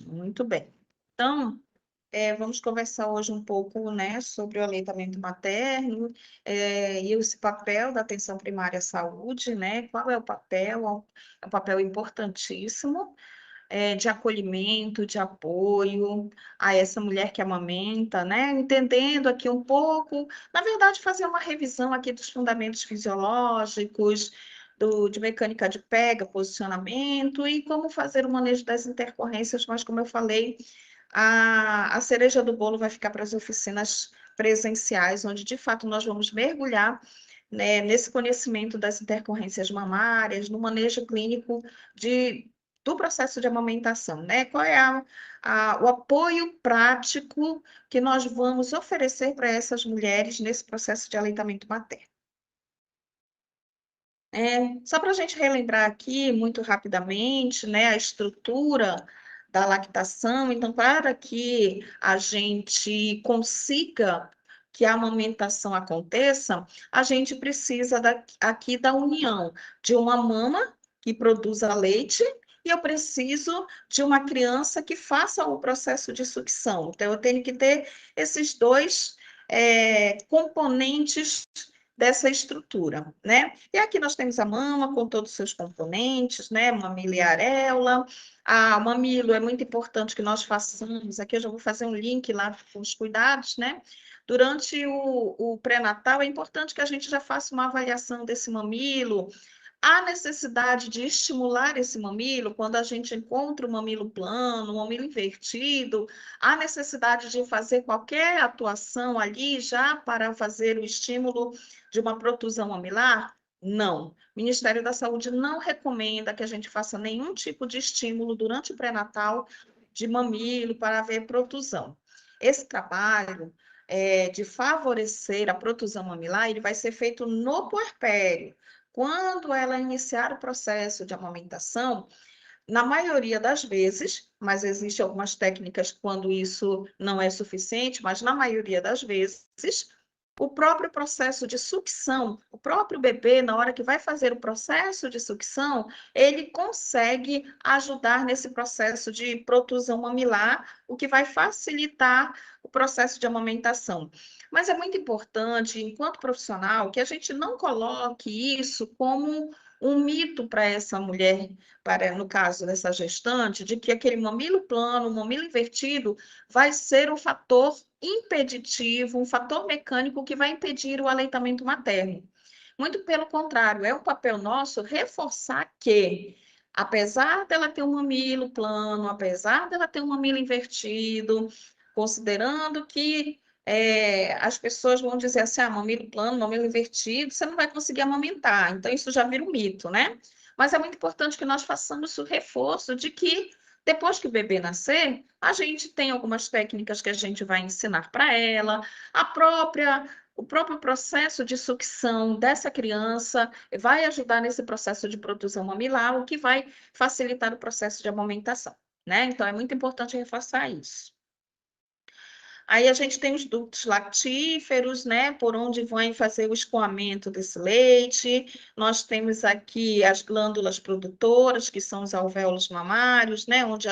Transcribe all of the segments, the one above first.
Muito bem. Então, vamos conversar hoje um pouco, né, sobre o aleitamento materno, e esse papel da atenção primária à saúde, né? Qual é o papel? É um papel importantíssimo, de acolhimento, de apoio a essa mulher que amamenta, né? Entendendo aqui um pouco, na verdade, fazer uma revisão aqui dos fundamentos fisiológicos, de mecânica de pega, posicionamento e como fazer o manejo das intercorrências, mas como eu falei, a cereja do bolo vai ficar para as oficinas presenciais, onde de fato nós vamos mergulhar, né, nesse conhecimento das intercorrências mamárias, no manejo clínico do processo de amamentação, né? Qual é o apoio prático que nós vamos oferecer para essas mulheres nesse processo de aleitamento materno. Só para a gente relembrar aqui, muito rapidamente, né, a estrutura da lactação. Então, para que a gente consiga que a amamentação aconteça, a gente precisa aqui da união de uma mama que produza leite e eu preciso de uma criança que faça o processo de sucção. Então, eu tenho que ter esses dois componentes dessa estrutura, né? E aqui nós temos a mama com todos os seus componentes, né? Mamilo e areola. O mamilo é muito importante que nós façamos. Aqui eu já vou fazer um link lá com os cuidados, né? Durante o pré-natal, é importante que a gente já faça uma avaliação desse mamilo. Há necessidade de estimular esse mamilo quando a gente encontra o mamilo plano, o mamilo invertido. Há necessidade de fazer qualquer atuação ali já para fazer o estímulo de uma protusão mamilar? Não. O Ministério da Saúde não recomenda que a gente faça nenhum tipo de estímulo durante o pré-natal de mamilo para haver protusão. Esse trabalho de favorecer a protusão mamilar, ele vai ser feito no puerpério. Quando ela iniciar o processo de amamentação, na maioria das vezes, mas existem algumas técnicas quando isso não é suficiente, mas na maioria das vezes, o próprio processo de sucção, o próprio bebê, na hora que vai fazer o processo de sucção, ele consegue ajudar nesse processo de protusão mamilar, o que vai facilitar o processo de amamentação. Mas é muito importante, enquanto profissional, que a gente não coloque isso como um mito para essa mulher, no caso dessa gestante, de que aquele mamilo plano, o mamilo invertido, vai ser um fator impeditivo, um fator mecânico que vai impedir o aleitamento materno. Muito pelo contrário, é um papel nosso reforçar que, apesar dela ter um mamilo plano, apesar dela ter um mamilo invertido, considerando que as pessoas vão dizer assim, mamilo plano, mamilo invertido, você não vai conseguir amamentar. Então, isso já vira um mito, né? Mas é muito importante que nós façamos o reforço de que, depois que o bebê nascer, a gente tem algumas técnicas que a gente vai ensinar para ela, o próprio processo de sucção dessa criança vai ajudar nesse processo de produção mamilar, o que vai facilitar o processo de amamentação, né? Então, é muito importante reforçar isso. Aí a gente tem os ductos lactíferos, né, por onde vai fazer o escoamento desse leite. Nós temos aqui as glândulas produtoras, que são os alvéolos mamários, né, onde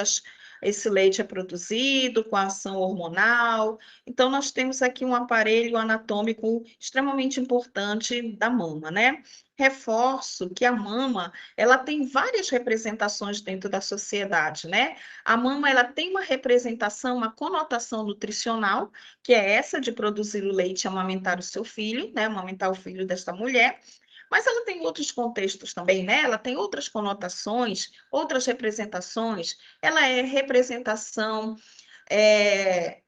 esse leite é produzido com a ação hormonal. Então, nós temos aqui um aparelho anatômico extremamente importante da mama, né? Reforço que a mama, ela tem várias representações dentro da sociedade, né? A mama, ela tem uma representação, uma conotação nutricional, que é essa de produzir o leite e amamentar o seu filho, né? Amamentar o filho desta mulher. Mas ela tem outros contextos também, né? Ela tem outras conotações, outras representações. Ela é representação é,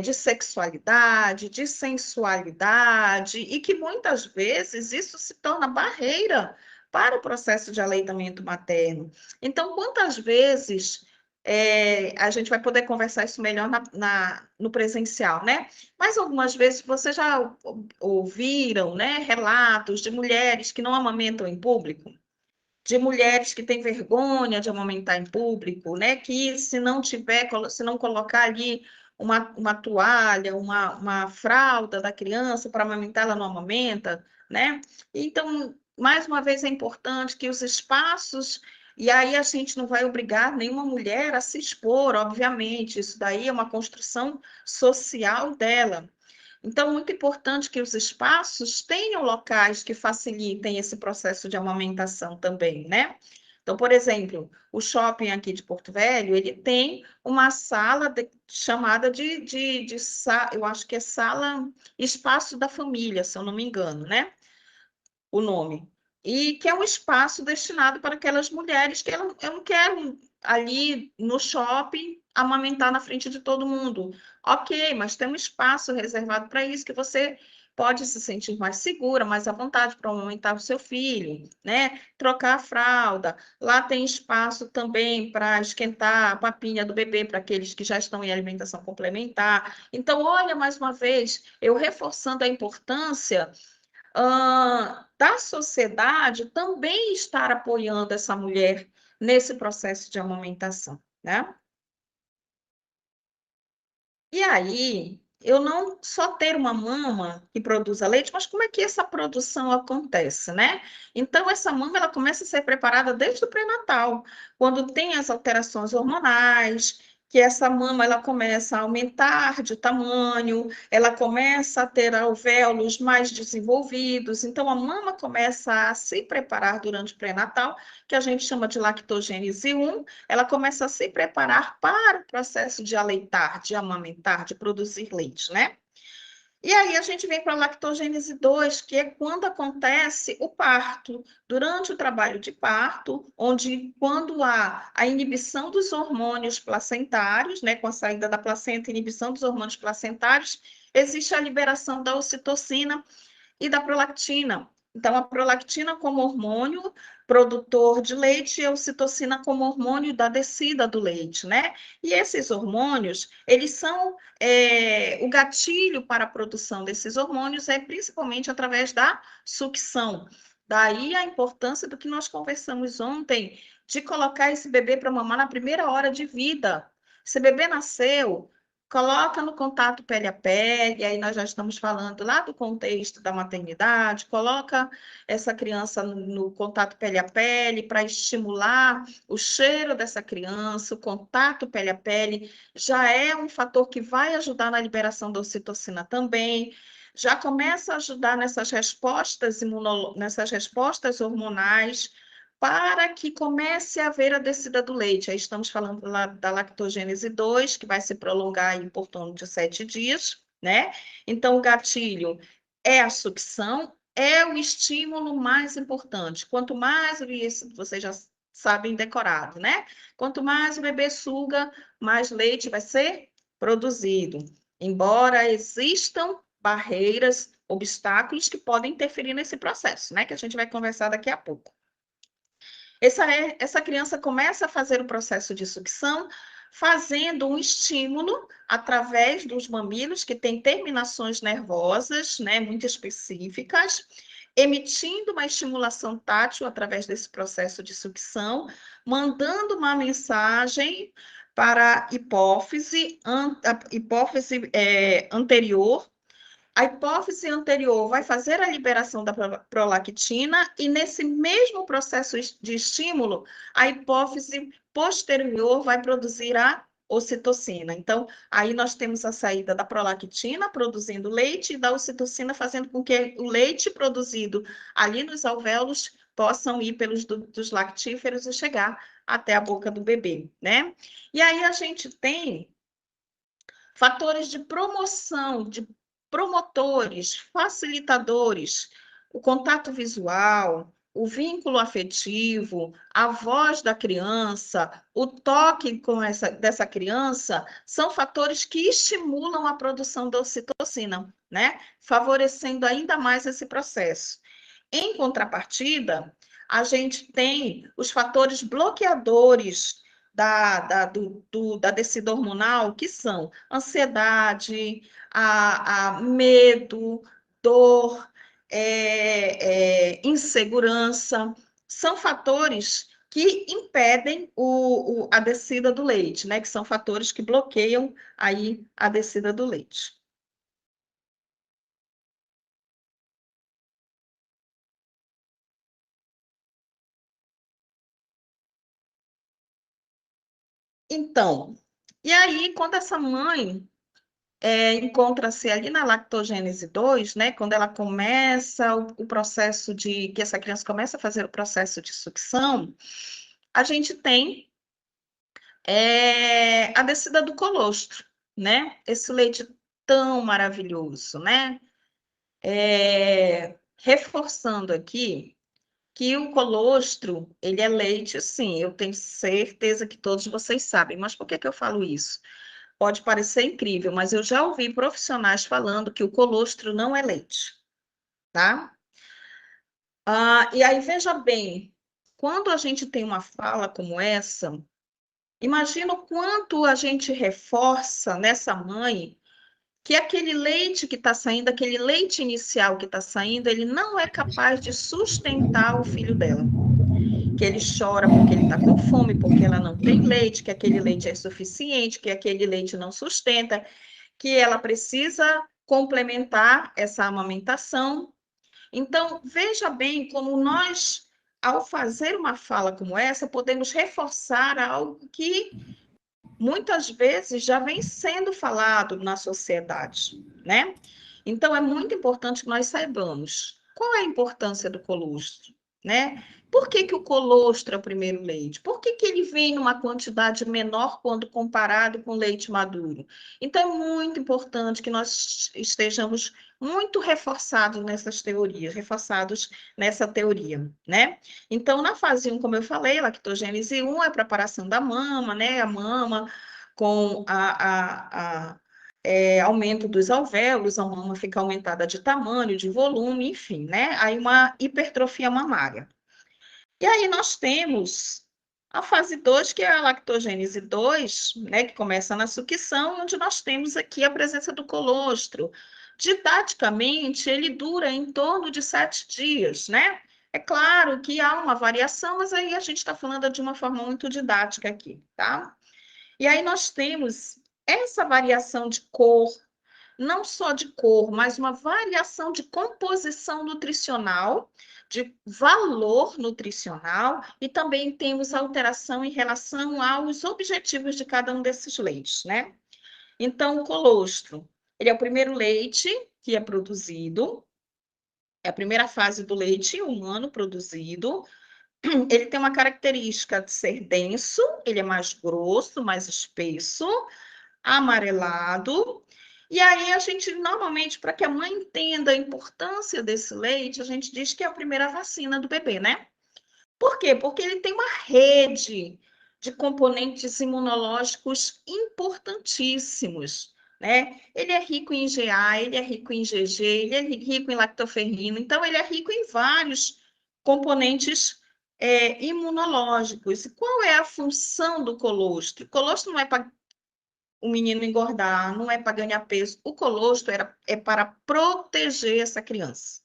de sexualidade, de sensualidade, e que muitas vezes isso se torna barreira para o processo de aleitamento materno. Então, quantas vezes a gente vai poder conversar isso melhor no presencial, né? Mas algumas vezes vocês já ouviram, né, relatos de mulheres que não amamentam em público, de mulheres que têm vergonha de amamentar em público, né? Que se não colocar ali uma toalha, uma fralda da criança para amamentar, ela não amamenta, né? Então, mais uma vez, é importante que os espaços E aí a gente não vai obrigar nenhuma mulher a se expor, obviamente, isso daí é uma construção social dela. Então, muito importante que os espaços tenham locais que facilitem esse processo de amamentação também, né? Então, por exemplo, o shopping aqui de Porto Velho, ele tem uma sala chamada eu acho que é sala Espaço da Família, se eu não me engano, né? O nome. E que é um espaço destinado para aquelas mulheres que eu não quero ali no shopping amamentar na frente de todo mundo. Ok, mas tem um espaço reservado para isso que você pode se sentir mais segura, mais à vontade para amamentar o seu filho, né? Trocar a fralda. Lá tem espaço também para esquentar a papinha do bebê para aqueles que já estão em alimentação complementar. Então, olha, mais uma vez, eu reforçando a importância da sociedade também estar apoiando essa mulher nesse processo de amamentação, né? E aí, eu não só ter uma mama que produza leite, mas como é que essa produção acontece, né? Então, essa mama ela começa a ser preparada desde o pré-natal, quando tem as alterações hormonais, que essa mama ela começa a aumentar de tamanho, ela começa a ter alvéolos mais desenvolvidos, então a mama começa a se preparar durante o pré-natal, que a gente chama de lactogênese 1, ela começa a se preparar para o processo de aleitar, de amamentar, de produzir leite, né? E aí a gente vem para a lactogênese 2, que é quando acontece o parto. Durante o trabalho de parto, onde quando há a inibição dos hormônios placentários, né, com a saída da placenta, inibição dos hormônios placentários, existe a liberação da ocitocina e da prolactina. Então, a prolactina como hormônio produtor de leite e a ocitocina como hormônio da descida do leite, né? E esses hormônios, eles são o gatilho para a produção desses hormônios é principalmente através da sucção. Daí a importância do que nós conversamos ontem, de colocar esse bebê para mamar na primeira hora de vida. Esse bebê nasceu, coloca no contato pele a pele, aí nós já estamos falando lá do contexto da maternidade, coloca essa criança no contato pele a pele para estimular o cheiro dessa criança, o contato pele a pele já é um fator que vai ajudar na liberação da ocitocina também. Já começa a ajudar nessas respostas hormonais para que comece a haver a descida do leite. Aí estamos falando lá da lactogênese 2, que vai se prolongar aí por torno de 7 dias, né? Então, o gatilho é a sucção, é o estímulo mais importante. Quanto mais, isso vocês já sabem decorado, né? Quanto mais o bebê suga, mais leite vai ser produzido. Embora existam barreiras, obstáculos que podem interferir nesse processo, né? Que a gente vai conversar daqui a pouco. Essa criança começa a fazer o processo de sucção, fazendo um estímulo através dos mamilos, que têm terminações nervosas, né, muito específicas, emitindo uma estimulação tátil através desse processo de sucção, mandando uma mensagem para a hipófise anterior. A hipófise anterior vai fazer a liberação da prolactina e nesse mesmo processo de estímulo, a hipófise posterior vai produzir a ocitocina. Então, aí nós temos a saída da prolactina produzindo leite e da ocitocina fazendo com que o leite produzido ali nos alvéolos possam ir pelos dutos lactíferos e chegar até a boca do bebê, né? E aí a gente tem fatores de promoção, de promotores, facilitadores, o contato visual, o vínculo afetivo, a voz da criança, o toque dessa criança, são fatores que estimulam a produção da ocitocina, né? Favorecendo ainda mais esse processo. Em contrapartida, a gente tem os fatores bloqueadores da descida hormonal, que são ansiedade, medo, dor, insegurança, são fatores que impedem a descida do leite, né? Que são fatores que bloqueiam aí a descida do leite. Então, e aí, quando essa mãe encontra-se ali na lactogênese 2, né, quando ela começa o processo que essa criança começa a fazer o processo de sucção, a gente tem a descida do colostro, né? Esse leite tão maravilhoso, né? Reforçando aqui que o colostro, ele é leite, sim, eu tenho certeza que todos vocês sabem, mas por que que eu falo isso? Pode parecer incrível, mas eu já ouvi profissionais falando que o colostro não é leite, tá? E aí, veja bem, quando a gente tem uma fala como essa, imagina o quanto a gente reforça nessa mãe que aquele leite que está saindo, aquele leite inicial que está saindo, ele não é capaz de sustentar o filho dela. Que ele chora porque ele está com fome, porque ela não tem leite, que aquele leite é insuficiente, que aquele leite não sustenta, que ela precisa complementar essa amamentação. Então, veja bem como nós, ao fazer uma fala como essa, podemos reforçar algo que muitas vezes já vem sendo falado na sociedade, né? Então, é muito importante que nós saibamos qual é a importância do colostro, né? Por que que o colostro é o primeiro leite? Por que que ele vem numa quantidade menor quando comparado com leite maduro? Então, é muito importante que nós estejamos muito reforçados nessas teorias, reforçados nessa teoria, né? Então, na fase 1, como eu falei, lactogênese 1 é a preparação da mama, né? A mama com aumento dos alvéolos, a mama fica aumentada de tamanho, de volume, enfim, né? Aí uma hipertrofia mamária. E aí nós temos a fase 2, que é a lactogênese 2, né, que começa na sucção, onde nós temos aqui a presença do colostro. Didaticamente, ele dura em torno de 7 dias, né? É claro que há uma variação, mas aí a gente está falando de uma forma muito didática aqui, tá? E aí nós temos essa variação de cor, não só de cor, mas uma variação de composição nutricional, de valor nutricional, e também temos alteração em relação aos objetivos de cada um desses leites, né? Então, o colostro, ele é o primeiro leite que é produzido, é a primeira fase do leite humano produzido. Ele tem uma característica de ser denso, ele é mais grosso, mais espesso, amarelado. E aí a gente, normalmente, para que a mãe entenda a importância desse leite, a gente diz que é a primeira vacina do bebê, né? Por quê? Porque ele tem uma rede de componentes imunológicos importantíssimos, né? Ele é rico em IgA, ele é rico em IgG, ele é rico em lactoferrina, então ele é rico em vários componentes imunológicos. E qual é a função do colostro? O colostro não é para o menino engordar, não é para ganhar peso. O colostro é para proteger essa criança.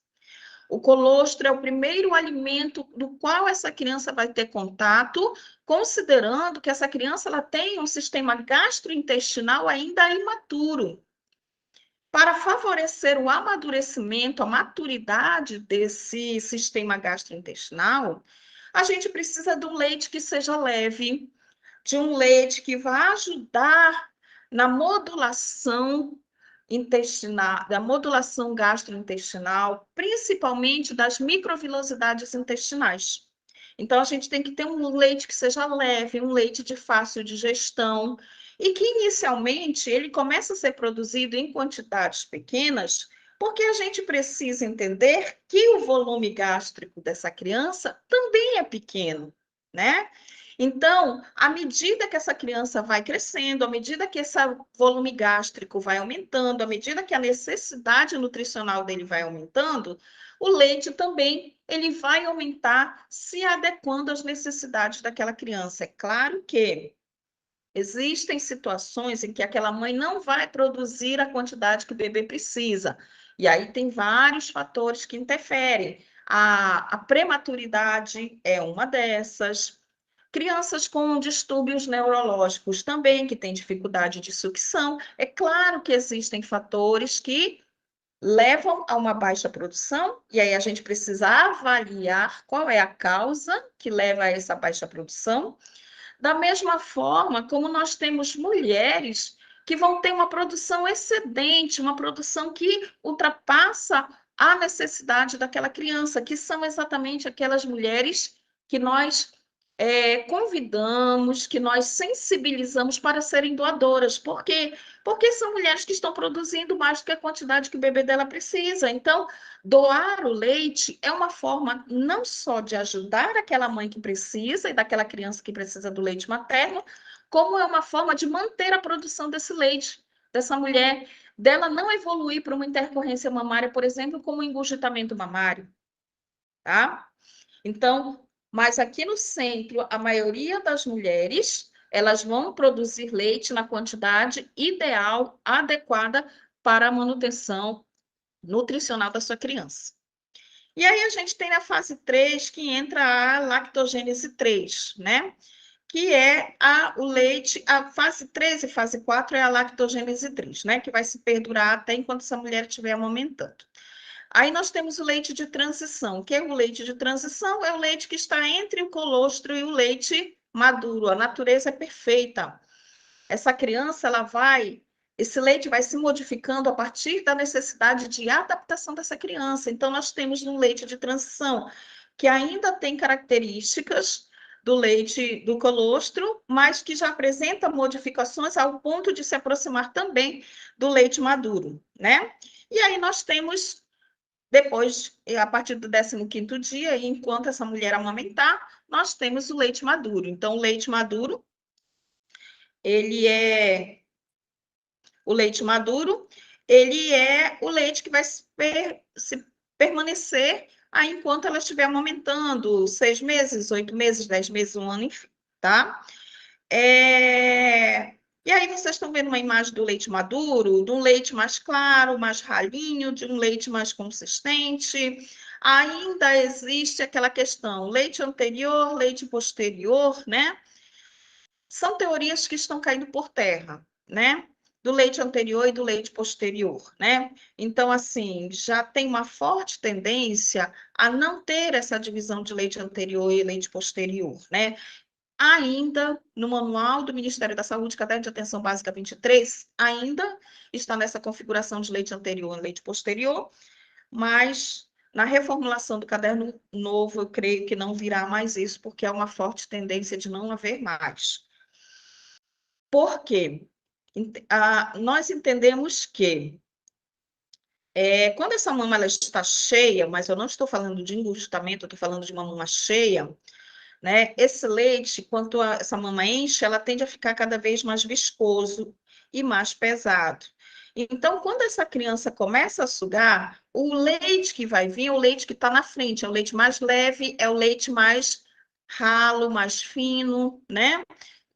O colostro é o primeiro alimento do qual essa criança vai ter contato, considerando que essa criança ela tem um sistema gastrointestinal ainda imaturo. Para favorecer o amadurecimento, a maturidade desse sistema gastrointestinal, a gente precisa de um leite que seja leve, de um leite que vai ajudar na modulação intestinal, da modulação gastrointestinal, principalmente das microvilosidades intestinais. Então, a gente tem que ter um leite que seja leve, um leite de fácil digestão, e que inicialmente ele começa a ser produzido em quantidades pequenas, porque a gente precisa entender que o volume gástrico dessa criança também é pequeno, né? Então, à medida que essa criança vai crescendo, à medida que esse volume gástrico vai aumentando, à medida que a necessidade nutricional dele vai aumentando, o leite também ele vai aumentar, se adequando às necessidades daquela criança. É claro que existem situações em que aquela mãe não vai produzir a quantidade que o bebê precisa. E aí tem vários fatores que interferem. A prematuridade é uma dessas. Crianças com distúrbios neurológicos também, que têm dificuldade de sucção. É claro que existem fatores que levam a uma baixa produção, e aí a gente precisa avaliar qual é a causa que leva a essa baixa produção. Da mesma forma como nós temos mulheres que vão ter uma produção excedente, uma produção que ultrapassa a necessidade daquela criança, que são exatamente aquelas mulheres que nós convidamos, que nós sensibilizamos para serem doadoras. Por quê? Porque são mulheres que estão produzindo mais do que a quantidade que o bebê dela precisa. Então, doar o leite é uma forma não só de ajudar aquela mãe que precisa e daquela criança que precisa do leite materno, como é uma forma de manter a produção desse leite, dessa mulher, dela não evoluir para uma intercorrência mamária, por exemplo, como o engurgitamento mamário, tá? Então, mas aqui no centro, a maioria das mulheres, elas vão produzir leite na quantidade ideal, adequada para a manutenção nutricional da sua criança. E aí a gente tem na fase 3 que entra a lactogênese 3, né? Que é o leite, a fase 3 e fase 4 é a lactogênese 3, né? Que vai se perdurar até enquanto essa mulher estiver amamentando. Aí nós temos o leite de transição. O que é o leite de transição? É o leite que está entre o colostro e o leite maduro. A natureza é perfeita. Essa criança, esse leite vai se modificando a partir da necessidade de adaptação dessa criança. Então, nós temos um leite de transição que ainda tem características do leite do colostro, mas que já apresenta modificações ao ponto de se aproximar também do leite maduro, né? E aí nós temos depois, a partir do 15º dia, enquanto essa mulher amamentar, nós temos o leite maduro. Então, o leite maduro, ele é o leite maduro, ele é o leite que vai se permanecer aí enquanto ela estiver amamentando, 6 meses, 8 meses, 10 meses, um ano, enfim, tá? E aí vocês estão vendo uma imagem do leite maduro, de um leite mais claro, mais ralinho, de um leite mais consistente. Ainda existe aquela questão, leite anterior, leite posterior, né? São teorias que estão caindo por terra, né? Do leite anterior e do leite posterior, né? Então, assim, já tem uma forte tendência a não ter essa divisão de leite anterior e leite posterior, né? Ainda no manual do Ministério da Saúde, Caderno de Atenção Básica 23, ainda está nessa configuração de leite anterior e leite posterior, mas na reformulação do caderno novo, eu creio que não virá mais isso, porque há uma forte tendência de não haver mais. Por quê? Nós entendemos que quando essa mama ela está cheia, mas eu não estou falando de engurgitamento, eu estou falando de uma mama cheia, né? Esse leite, quando essa mama enche, ela tende a ficar cada vez mais viscoso e mais pesado. Então, quando essa criança começa a sugar, o leite que vai vir é o leite que está na frente, é o leite mais leve, é o leite mais ralo, mais fino, né?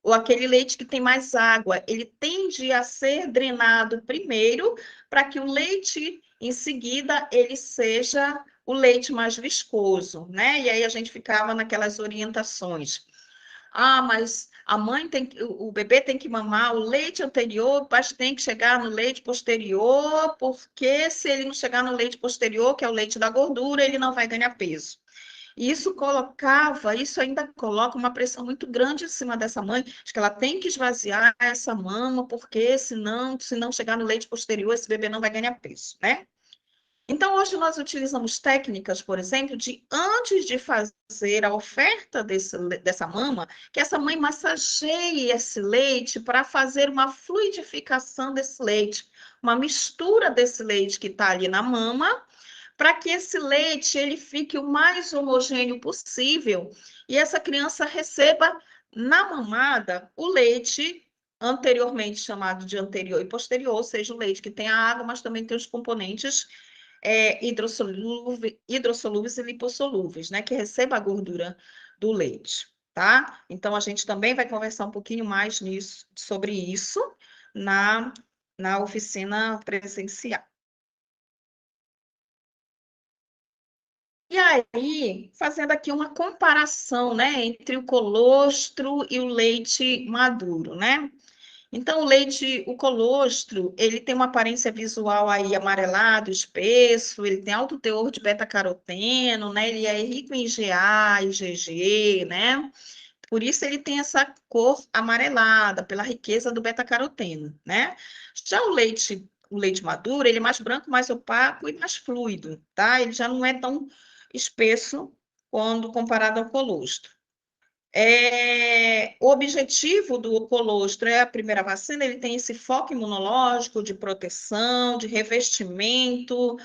Ou aquele leite que tem mais água, ele tende a ser drenado primeiro, para que o leite, em seguida, ele seja o leite mais viscoso, né? E aí a gente ficava naquelas orientações. Ah, mas a mãe tem o bebê tem que mamar o leite anterior, mas tem que chegar no leite posterior, porque se ele não chegar no leite posterior, que é o leite da gordura, ele não vai ganhar peso. E isso ainda coloca uma pressão muito grande em cima dessa mãe, de que ela tem que esvaziar essa mama, porque senão, se não chegar no leite posterior, esse bebê não vai ganhar peso, né? Então, hoje nós utilizamos técnicas, por exemplo, de antes de fazer a oferta dessa mama, que essa mãe massageie esse leite para fazer uma fluidificação desse leite, uma mistura desse leite que está ali na mama, para que esse leite ele fique o mais homogêneo possível e essa criança receba na mamada o leite anteriormente chamado de anterior e posterior, ou seja, o leite que tem a água, mas também tem os componentes hidrossolúveis e lipossolúveis, né, que receba a gordura do leite, tá? Então, a gente também vai conversar um pouquinho mais sobre isso na oficina presencial. E aí, fazendo aqui uma comparação, né, entre o colostro e o leite maduro, né? Então, o colostro, ele tem uma aparência visual aí amarelado, espesso, ele tem alto teor de beta-caroteno, né? Ele é rico em GA e GG, né? Por isso ele tem essa cor amarelada, pela riqueza do beta-caroteno, né? Já o leite maduro, ele é mais branco, mais opaco e mais fluido, tá? Ele já não é tão espesso quando comparado ao colostro. O objetivo do colostro é a primeira vacina, ele tem esse foco imunológico de proteção, de revestimento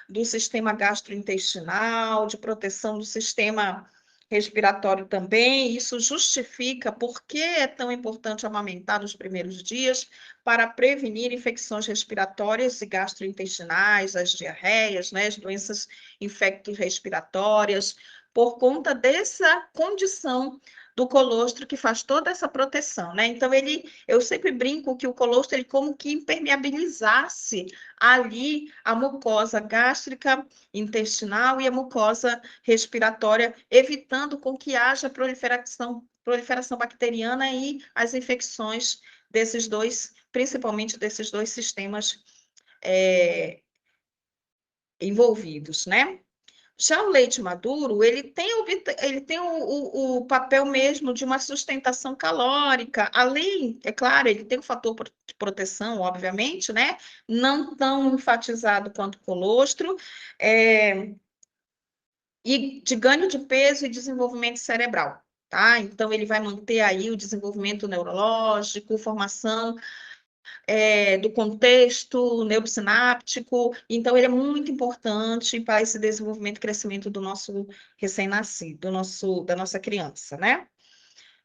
do sistema gastrointestinal, de proteção do sistema respiratório também. Isso justifica por que é tão importante amamentar nos primeiros dias para prevenir infecções respiratórias e gastrointestinais, as diarreias, né, as doenças infecto-respiratórias, por conta dessa condição do colostro que faz toda essa proteção, né? Então eu sempre brinco que o colostro ele como que impermeabilizasse ali a mucosa gástrica, intestinal e a mucosa respiratória, evitando com que haja proliferação bacteriana e as infecções desses dois, principalmente desses dois sistemas envolvidos, né? Já o leite maduro, ele tem o papel mesmo de uma sustentação calórica, além, é claro, ele tem o fator de proteção, obviamente, né? Não tão enfatizado quanto o colostro, e de ganho de peso e desenvolvimento cerebral, tá? Então, ele vai manter aí o desenvolvimento neurológico, formação do contexto neurosináptico, então ele é muito importante para esse desenvolvimento e crescimento do nosso recém-nascido, da nossa criança, né?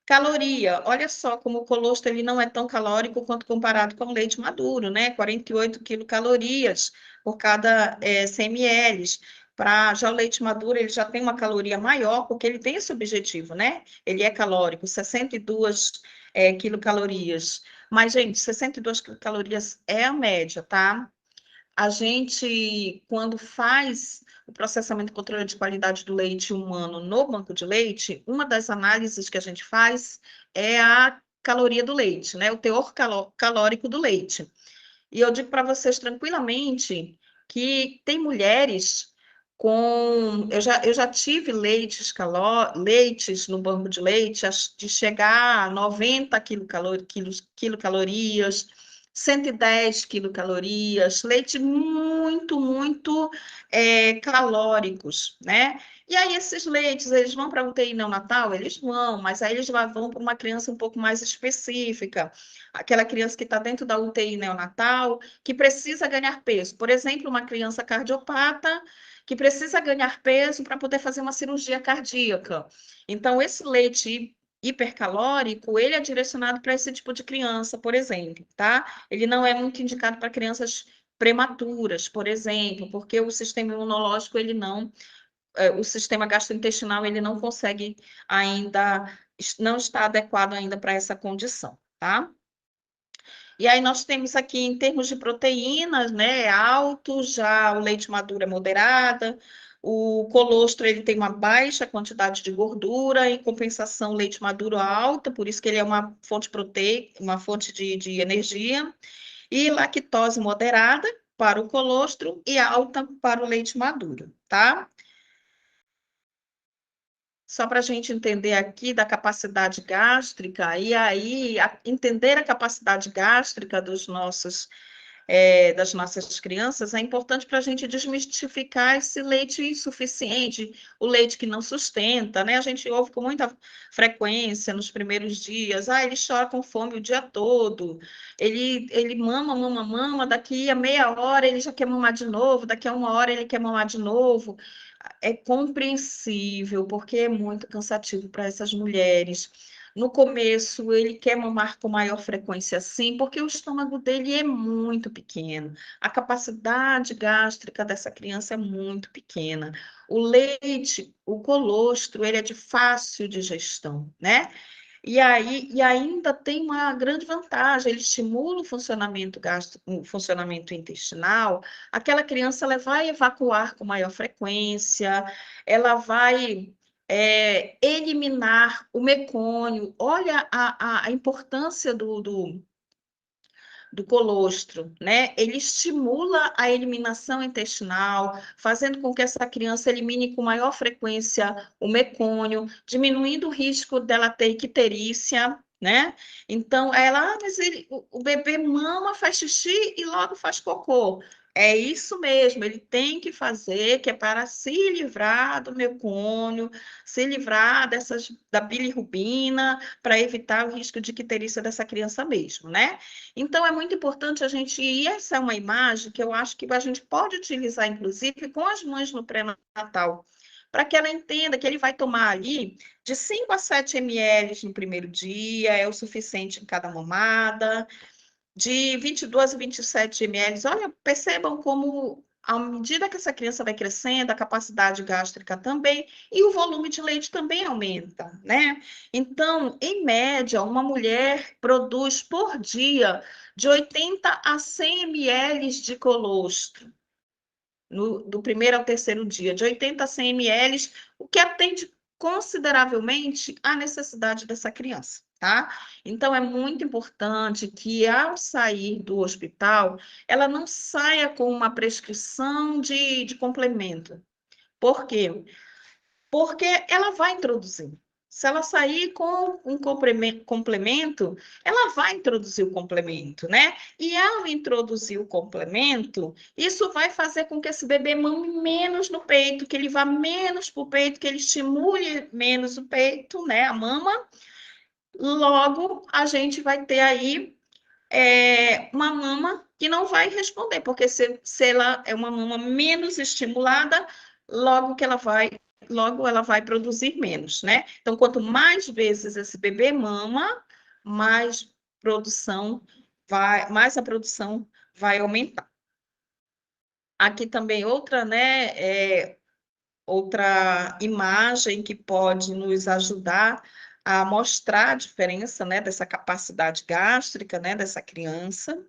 Caloria, olha só como o colostro ele não é tão calórico quanto comparado com o leite maduro, né? 48 quilocalorias por cada 100 ml. Já o leite maduro, ele já tem uma caloria maior, porque ele tem esse objetivo, né? Ele é calórico, 62 quilocalorias. Mas, gente, 62 quilocalorias é a média, tá? A gente, quando faz o processamento e controle de qualidade do leite humano no banco de leite, uma das análises que a gente faz é a caloria do leite, né? O teor calórico do leite. E eu digo para vocês tranquilamente que tem mulheres com. Eu já tive leites no banco de leite de chegar a 90 quilocalorias, 110 quilocalorias, leite muito, muito calóricos, né? E aí, esses leites, eles vão para a UTI neonatal? Eles vão, mas aí eles vão para uma criança um pouco mais específica, aquela criança que está dentro da UTI neonatal, que precisa ganhar peso. Por exemplo, uma criança cardiopata que precisa ganhar peso para poder fazer uma cirurgia cardíaca. Então, esse leite hipercalórico, ele é direcionado para esse tipo de criança, por exemplo, tá? Ele não é muito indicado para crianças prematuras, por exemplo, porque o sistema imunológico, ele não, o sistema gastrointestinal, ele não consegue ainda, não está adequado ainda para essa condição, tá? E aí nós temos aqui, em termos de proteínas, né, alto, já o leite maduro é moderada, o colostro ele tem uma baixa quantidade de gordura, em compensação o leite maduro alta, por isso que ele é uma fonte proteica, uma fonte de energia, e lactose moderada para o colostro e alta para o leite maduro, tá? Só para a gente entender aqui da capacidade gástrica, e aí entender a capacidade gástrica das nossas crianças, é importante para a gente desmistificar esse leite insuficiente, o leite que não sustenta, né? A gente ouve com muita frequência nos primeiros dias, ele chora com fome o dia todo, ele mama, mama, mama, daqui a meia hora ele já quer mamar de novo, daqui a uma hora ele quer mamar de novo. É compreensível, porque é muito cansativo para essas mulheres. No começo, ele quer mamar com maior frequência, sim, porque o estômago dele é muito pequeno. A capacidade gástrica dessa criança é muito pequena. O leite, o colostro, ele é de fácil digestão, né? E aí, e ainda tem uma grande vantagem, ele estimula o funcionamento intestinal. Aquela criança ela vai evacuar com maior frequência, ela vai eliminar o mecônio. Olha a importância do colostro, né? Ele estimula a eliminação intestinal, fazendo com que essa criança elimine com maior frequência o mecônio, diminuindo o risco dela ter icterícia, né? Então, mas o bebê mama, faz xixi e logo faz cocô. É isso mesmo, ele tem que fazer, que é para se livrar do mecônio, se livrar da bilirrubina, para evitar o risco de icterícia dessa criança mesmo, né? Então, é muito importante a gente, e essa é uma imagem que eu acho que a gente pode utilizar, inclusive, com as mães no pré-natal, para que ela entenda que ele vai tomar ali de 5 a 7 ml no primeiro dia, é o suficiente em cada mamada, de 22 a 27 ml. Olha, percebam como, à medida que essa criança vai crescendo, a capacidade gástrica também, e o volume de leite também aumenta, né? Então, em média, uma mulher produz por dia de 80 a 100 ml de colostro. Do primeiro ao terceiro dia, de 80 a 100 ml, o que atende consideravelmente à necessidade dessa criança, tá? Então, é muito importante que, ao sair do hospital, ela não saia com uma prescrição de complemento. Por quê? Porque ela vai introduzir. Se ela sair com um complemento, ela vai introduzir o complemento, né? E ao introduzir o complemento, isso vai fazer com que esse bebê mame menos no peito, que ele vá menos para o peito, que ele estimule menos o peito, né? A mama. Logo, a gente vai ter aí uma mama que não vai responder, porque se ela é uma mama menos estimulada, logo ela vai produzir menos, né? Então, quanto mais vezes esse bebê mama, mais mais a produção vai aumentar. Aqui também outra, né, outra imagem que pode nos ajudar a mostrar a diferença, né, dessa capacidade gástrica, né, dessa criança.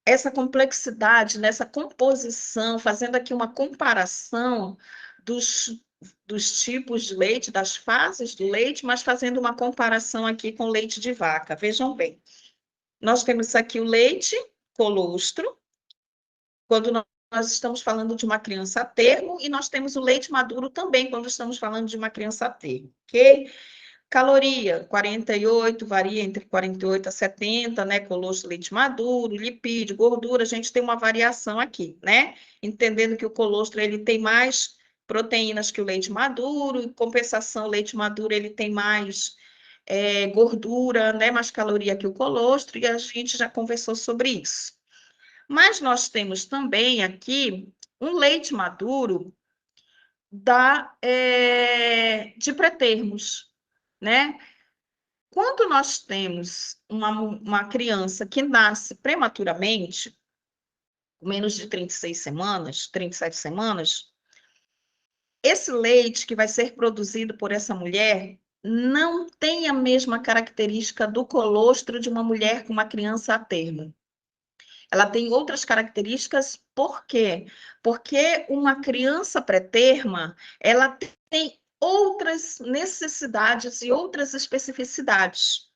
Essa complexidade, nessa composição, fazendo aqui uma comparação dos, dos tipos de leite, das fases do leite, mas fazendo uma comparação aqui com leite de vaca. Vejam bem, nós temos aqui o leite colostro, quando nós estamos falando de uma criança a termo, e nós temos o leite maduro também, quando estamos falando de uma criança a termo, ok? Caloria, 48, varia entre 48 a 70, né? Colostro, leite maduro, lipídio, gordura, a gente tem uma variação aqui, né? Entendendo que o colostro, ele tem mais proteínas que o leite maduro, em compensação, o leite maduro, ele tem mais gordura, né? Mais caloria que o colostro, e a gente já conversou sobre isso. Mas nós temos também aqui um leite maduro de pré-termos, né? Quando nós temos uma criança que nasce prematuramente, com menos de 36 semanas, 37 semanas, esse leite que vai ser produzido por essa mulher não tem a mesma característica do colostro de uma mulher com uma criança a termo. Ela tem outras características, por quê? Porque uma criança pré-terma, ela tem outras necessidades e outras especificidades.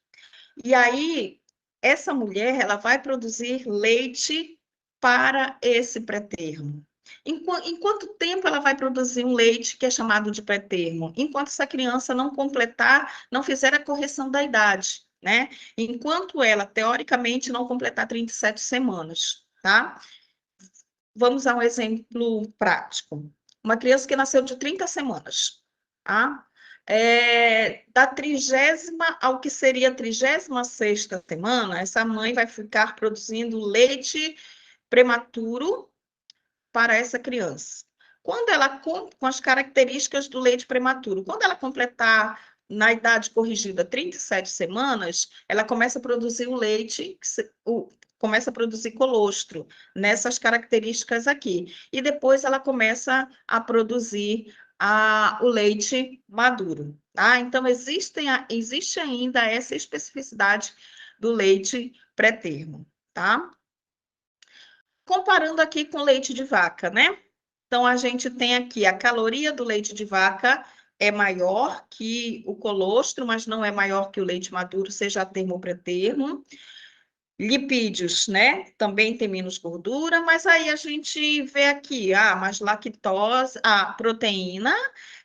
E aí, essa mulher, ela vai produzir leite para esse pré-termo. Em quanto tempo ela vai produzir um leite que é chamado de pré-termo? Enquanto essa criança não completar, não fizer a correção da idade, né? Enquanto ela, teoricamente, não completar 37 semanas, tá? Vamos a um exemplo prático. Uma criança que nasceu de 30 semanas, tá? Da 30ª ao que seria a 36ª semana, essa mãe vai ficar produzindo leite prematuro para essa criança. Quando ela, com as características do leite prematuro, quando ela completar na idade corrigida 37 semanas, ela começa a produzir o leite, começa a produzir colostro nessas características aqui. E depois ela começa a produzir o leite maduro. Tá? Então, existe ainda essa especificidade do leite pré-termo. Tá? Comparando aqui com leite de vaca, né? Então, a gente tem aqui a caloria do leite de vaca é maior que o colostro, mas não é maior que o leite maduro, seja a termo ou pré-termo. Lipídios, né? Também tem menos gordura, mas aí a gente vê aqui, mas lactose, a proteína,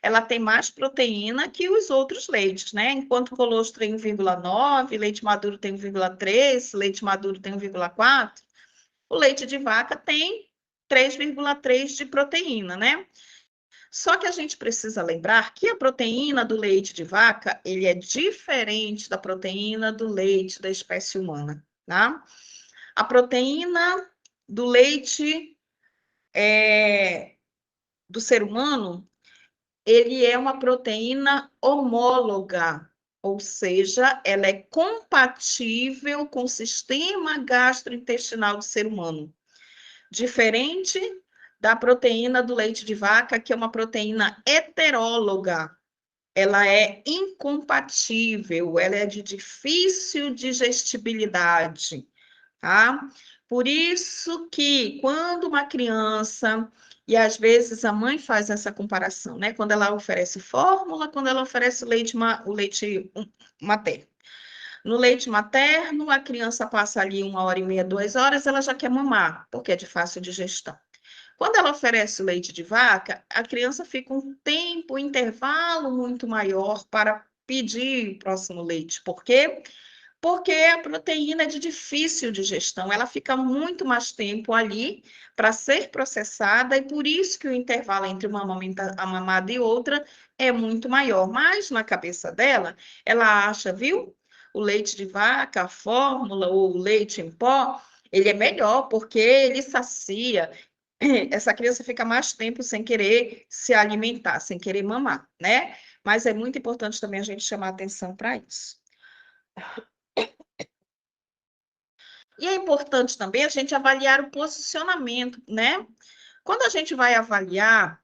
ela tem mais proteína que os outros leites, né? Enquanto o colostro tem 1,9, leite maduro tem 1,3, leite maduro tem 1,4, o leite de vaca tem 3,3 de proteína, né? Só que a gente precisa lembrar que a proteína do leite de vaca, ele é diferente da proteína do leite da espécie humana, tá? A proteína do leite do ser humano, ele é uma proteína homóloga, ou seja, ela é compatível com o sistema gastrointestinal do ser humano. Diferente da proteína do leite de vaca, que é uma proteína heteróloga. Ela é incompatível, ela é de difícil digestibilidade, tá? Por isso que quando uma criança, e às vezes a mãe faz essa comparação, né? Quando ela oferece fórmula, quando ela oferece o leite materno. No leite materno, a criança passa ali 1h30, 2 horas, ela já quer mamar, porque é de fácil digestão. Quando ela oferece o leite de vaca, a criança fica um tempo, um intervalo muito maior para pedir o próximo leite. Por quê? Porque a proteína é de difícil digestão, ela fica muito mais tempo ali para ser processada, e por isso que o intervalo entre uma a mamada e outra é muito maior. Mas na cabeça dela, ela acha, viu? O leite de vaca, a fórmula ou o leite em pó, ele é melhor porque ele sacia. Essa criança fica mais tempo sem querer se alimentar, sem querer mamar, né? Mas é muito importante também a gente chamar atenção para isso. E é importante também a gente avaliar o posicionamento, né? Quando a gente vai avaliar,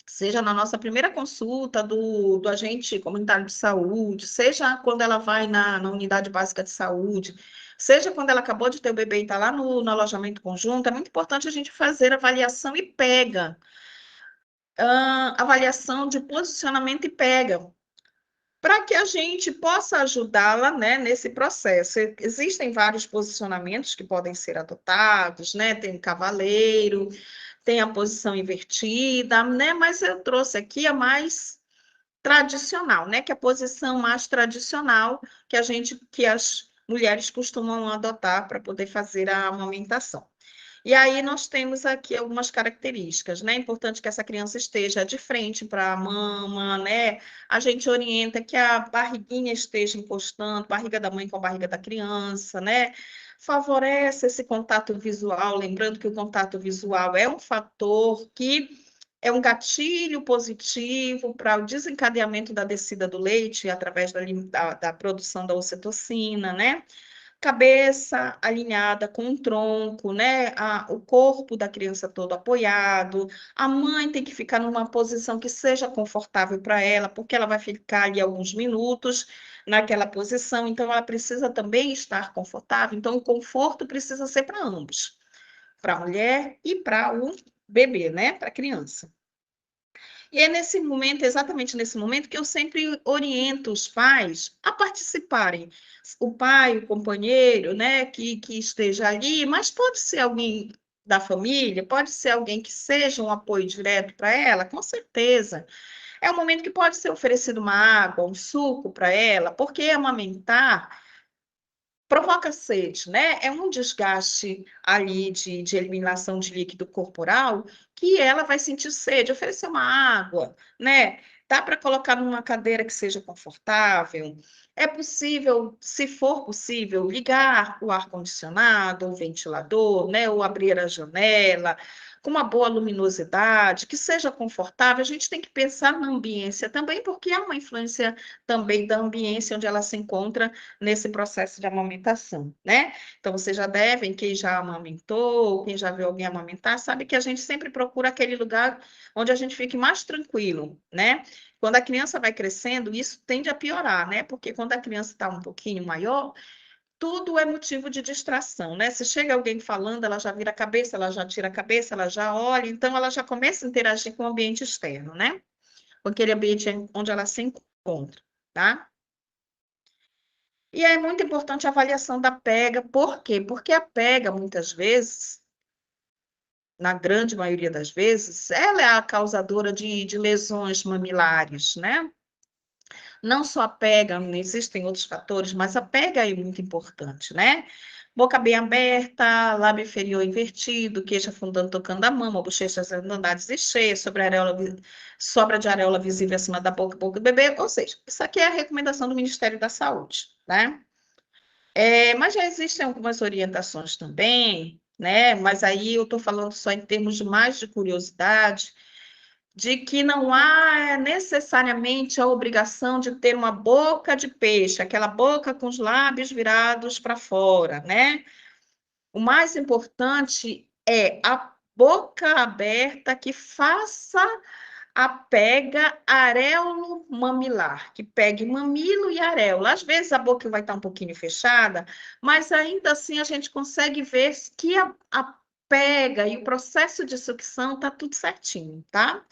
seja na nossa primeira consulta do agente comunitário de saúde, seja quando ela vai na unidade básica de saúde, seja quando ela acabou de ter o bebê e está lá no alojamento conjunto, é muito importante a gente fazer avaliação e pega. Avaliação de posicionamento e pega, para que a gente possa ajudá-la, né, nesse processo. Existem vários posicionamentos que podem ser adotados, né? Tem o cavaleiro, tem a posição invertida, né? Mas eu trouxe aqui a mais tradicional, né? Que é a posição mais tradicional que as mulheres costumam adotar para poder fazer a amamentação. E aí nós temos aqui algumas características, né? É importante que essa criança esteja de frente para a mama, né? A gente orienta que a barriguinha esteja encostando, barriga da mãe com a barriga da criança, né? Favorece esse contato visual, lembrando que o contato visual é um fator que é um gatilho positivo para o desencadeamento da descida do leite através da produção da ocitocina, né? Cabeça alinhada com o tronco, né? O corpo da criança todo apoiado. A mãe tem que ficar numa posição que seja confortável para ela, porque ela vai ficar ali alguns minutos naquela posição, então ela precisa também estar confortável. Então, o conforto precisa ser para ambos, para a mulher e para o bebê, né? Para a criança. E é nesse momento, exatamente nesse momento, que eu sempre oriento os pais a participarem. O pai, o companheiro, né, que esteja ali, mas pode ser alguém da família, pode ser alguém que seja um apoio direto para ela, com certeza. É um momento que pode ser oferecido uma água, um suco para ela, porque amamentar provoca sede, né? É um desgaste ali de eliminação de líquido corporal que ela vai sentir sede, oferecer uma água, né? Dá para colocar numa cadeira que seja confortável. É possível, se for possível, ligar o ar-condicionado, o ventilador, né? Ou abrir a janela, com uma boa luminosidade, que seja confortável. A gente tem que pensar na ambiência também, porque há uma influência também da ambiência onde ela se encontra nesse processo de amamentação, né? Então, vocês já devem, quem já amamentou, quem já viu alguém amamentar, sabe que a gente sempre procura aquele lugar onde a gente fique mais tranquilo, né? Quando a criança vai crescendo, isso tende a piorar, né? Porque quando a criança está um pouquinho maior, tudo é motivo de distração, né? Se chega alguém falando, ela já vira a cabeça, ela já tira a cabeça, ela já olha, então ela já começa a interagir com o ambiente externo, né? Com aquele ambiente onde ela se encontra, tá? E é muito importante a avaliação da pega, por quê? Porque a pega, muitas vezes, na grande maioria das vezes, ela é a causadora de lesões mamilares, né? Não só a pega, existem outros fatores, mas a pega é muito importante, né? Boca bem aberta, lábio inferior invertido, queixo afundando, tocando a mama, bochechas arredondadas e cheias, sobra de areola visível acima da boca do bebê, ou seja, isso aqui é a recomendação do Ministério da Saúde, né? Mas já existem algumas orientações também, né? Mas aí eu estou falando só em termos de mais de curiosidade, de que não há necessariamente a obrigação de ter uma boca de peixe, aquela boca com os lábios virados para fora, né? O mais importante é a boca aberta que faça a pega areolo-mamilar, que pegue mamilo e areola. Às vezes a boca vai estar um pouquinho fechada, mas ainda assim a gente consegue ver que a pega e o processo de sucção está tudo certinho, tá?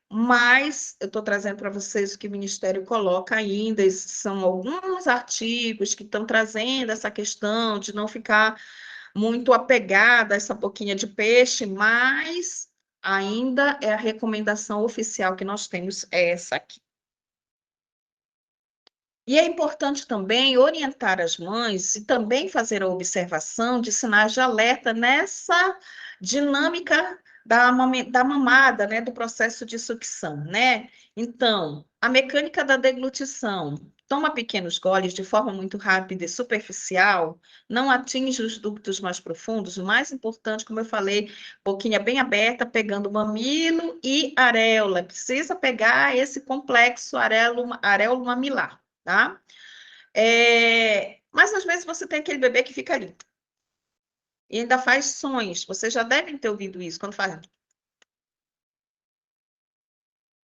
Mas eu estou trazendo para vocês o que o Ministério coloca ainda, esses são alguns artigos que estão trazendo essa questão de não ficar muito apegada a essa boquinha de peixe, mas ainda é a recomendação oficial que nós temos, é essa aqui. E é importante também orientar as mães e também fazer a observação de sinais de alerta nessa dinâmica da mamada, né, do processo de sucção, né? Então, a mecânica da deglutição. Toma pequenos goles de forma muito rápida e superficial, não atinge os ductos mais profundos. O mais importante, como eu falei, boquinha bem aberta, pegando mamilo e areola. Precisa pegar esse complexo areolo mamilar, tá? Mas às vezes você tem aquele bebê que fica ali e ainda faz sons. Vocês já devem ter ouvido isso quando faz.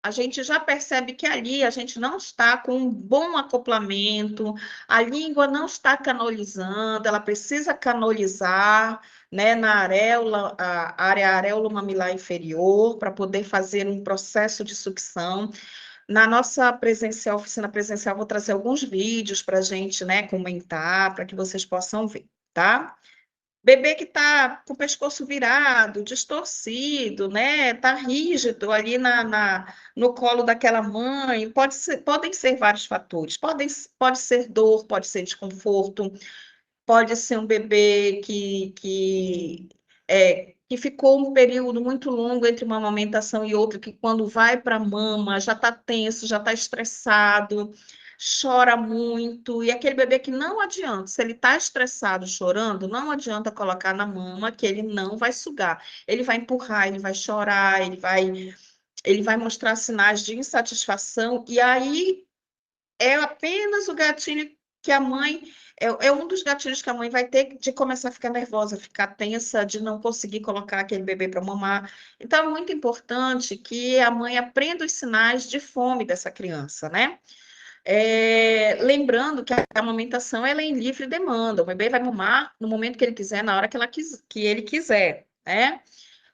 A gente já percebe que ali a gente não está com um bom acoplamento, a língua não está canalizando, ela precisa canalizar, né, na areola, a área areolo-mamilar inferior, para poder fazer um processo de sucção. Na nossa presencial, oficina presencial, vou trazer alguns vídeos para a gente, né, comentar, para que vocês possam ver, tá? Bebê que está com o pescoço virado, distorcido, né? Está rígido ali no colo daquela mãe. Podem ser vários fatores. Pode ser dor, pode ser desconforto, pode ser um bebê que ficou um período muito longo entre uma amamentação e outra, que quando vai para a mama já está tenso, já está estressado, chora muito. E aquele bebê que não adianta, se ele está estressado, chorando, não adianta colocar na mama que ele não vai sugar. Ele vai empurrar, ele vai chorar, ele vai mostrar sinais de insatisfação, e aí é apenas o gatilho que a mãe. É um dos gatilhos que a mãe vai ter de começar a ficar nervosa, ficar tensa, de não conseguir colocar aquele bebê para mamar. Então, é muito importante que a mãe aprenda os sinais de fome dessa criança, né? Lembrando que a amamentação ela é em livre demanda, o bebê vai mamar no momento que ele quiser, na hora que ele quiser, né?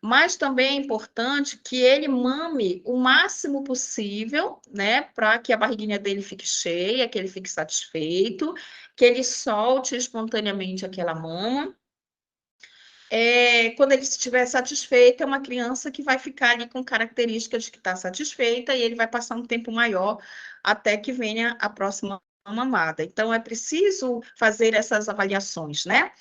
Mas também é importante que ele mame o máximo possível, né, para que a barriguinha dele fique cheia, que ele fique satisfeito, que ele solte espontaneamente aquela mama. Quando ele estiver satisfeito, é uma criança que vai ficar ali com características de que está satisfeita e ele vai passar um tempo maior até que venha a próxima mamada. Então, é preciso fazer essas avaliações, né?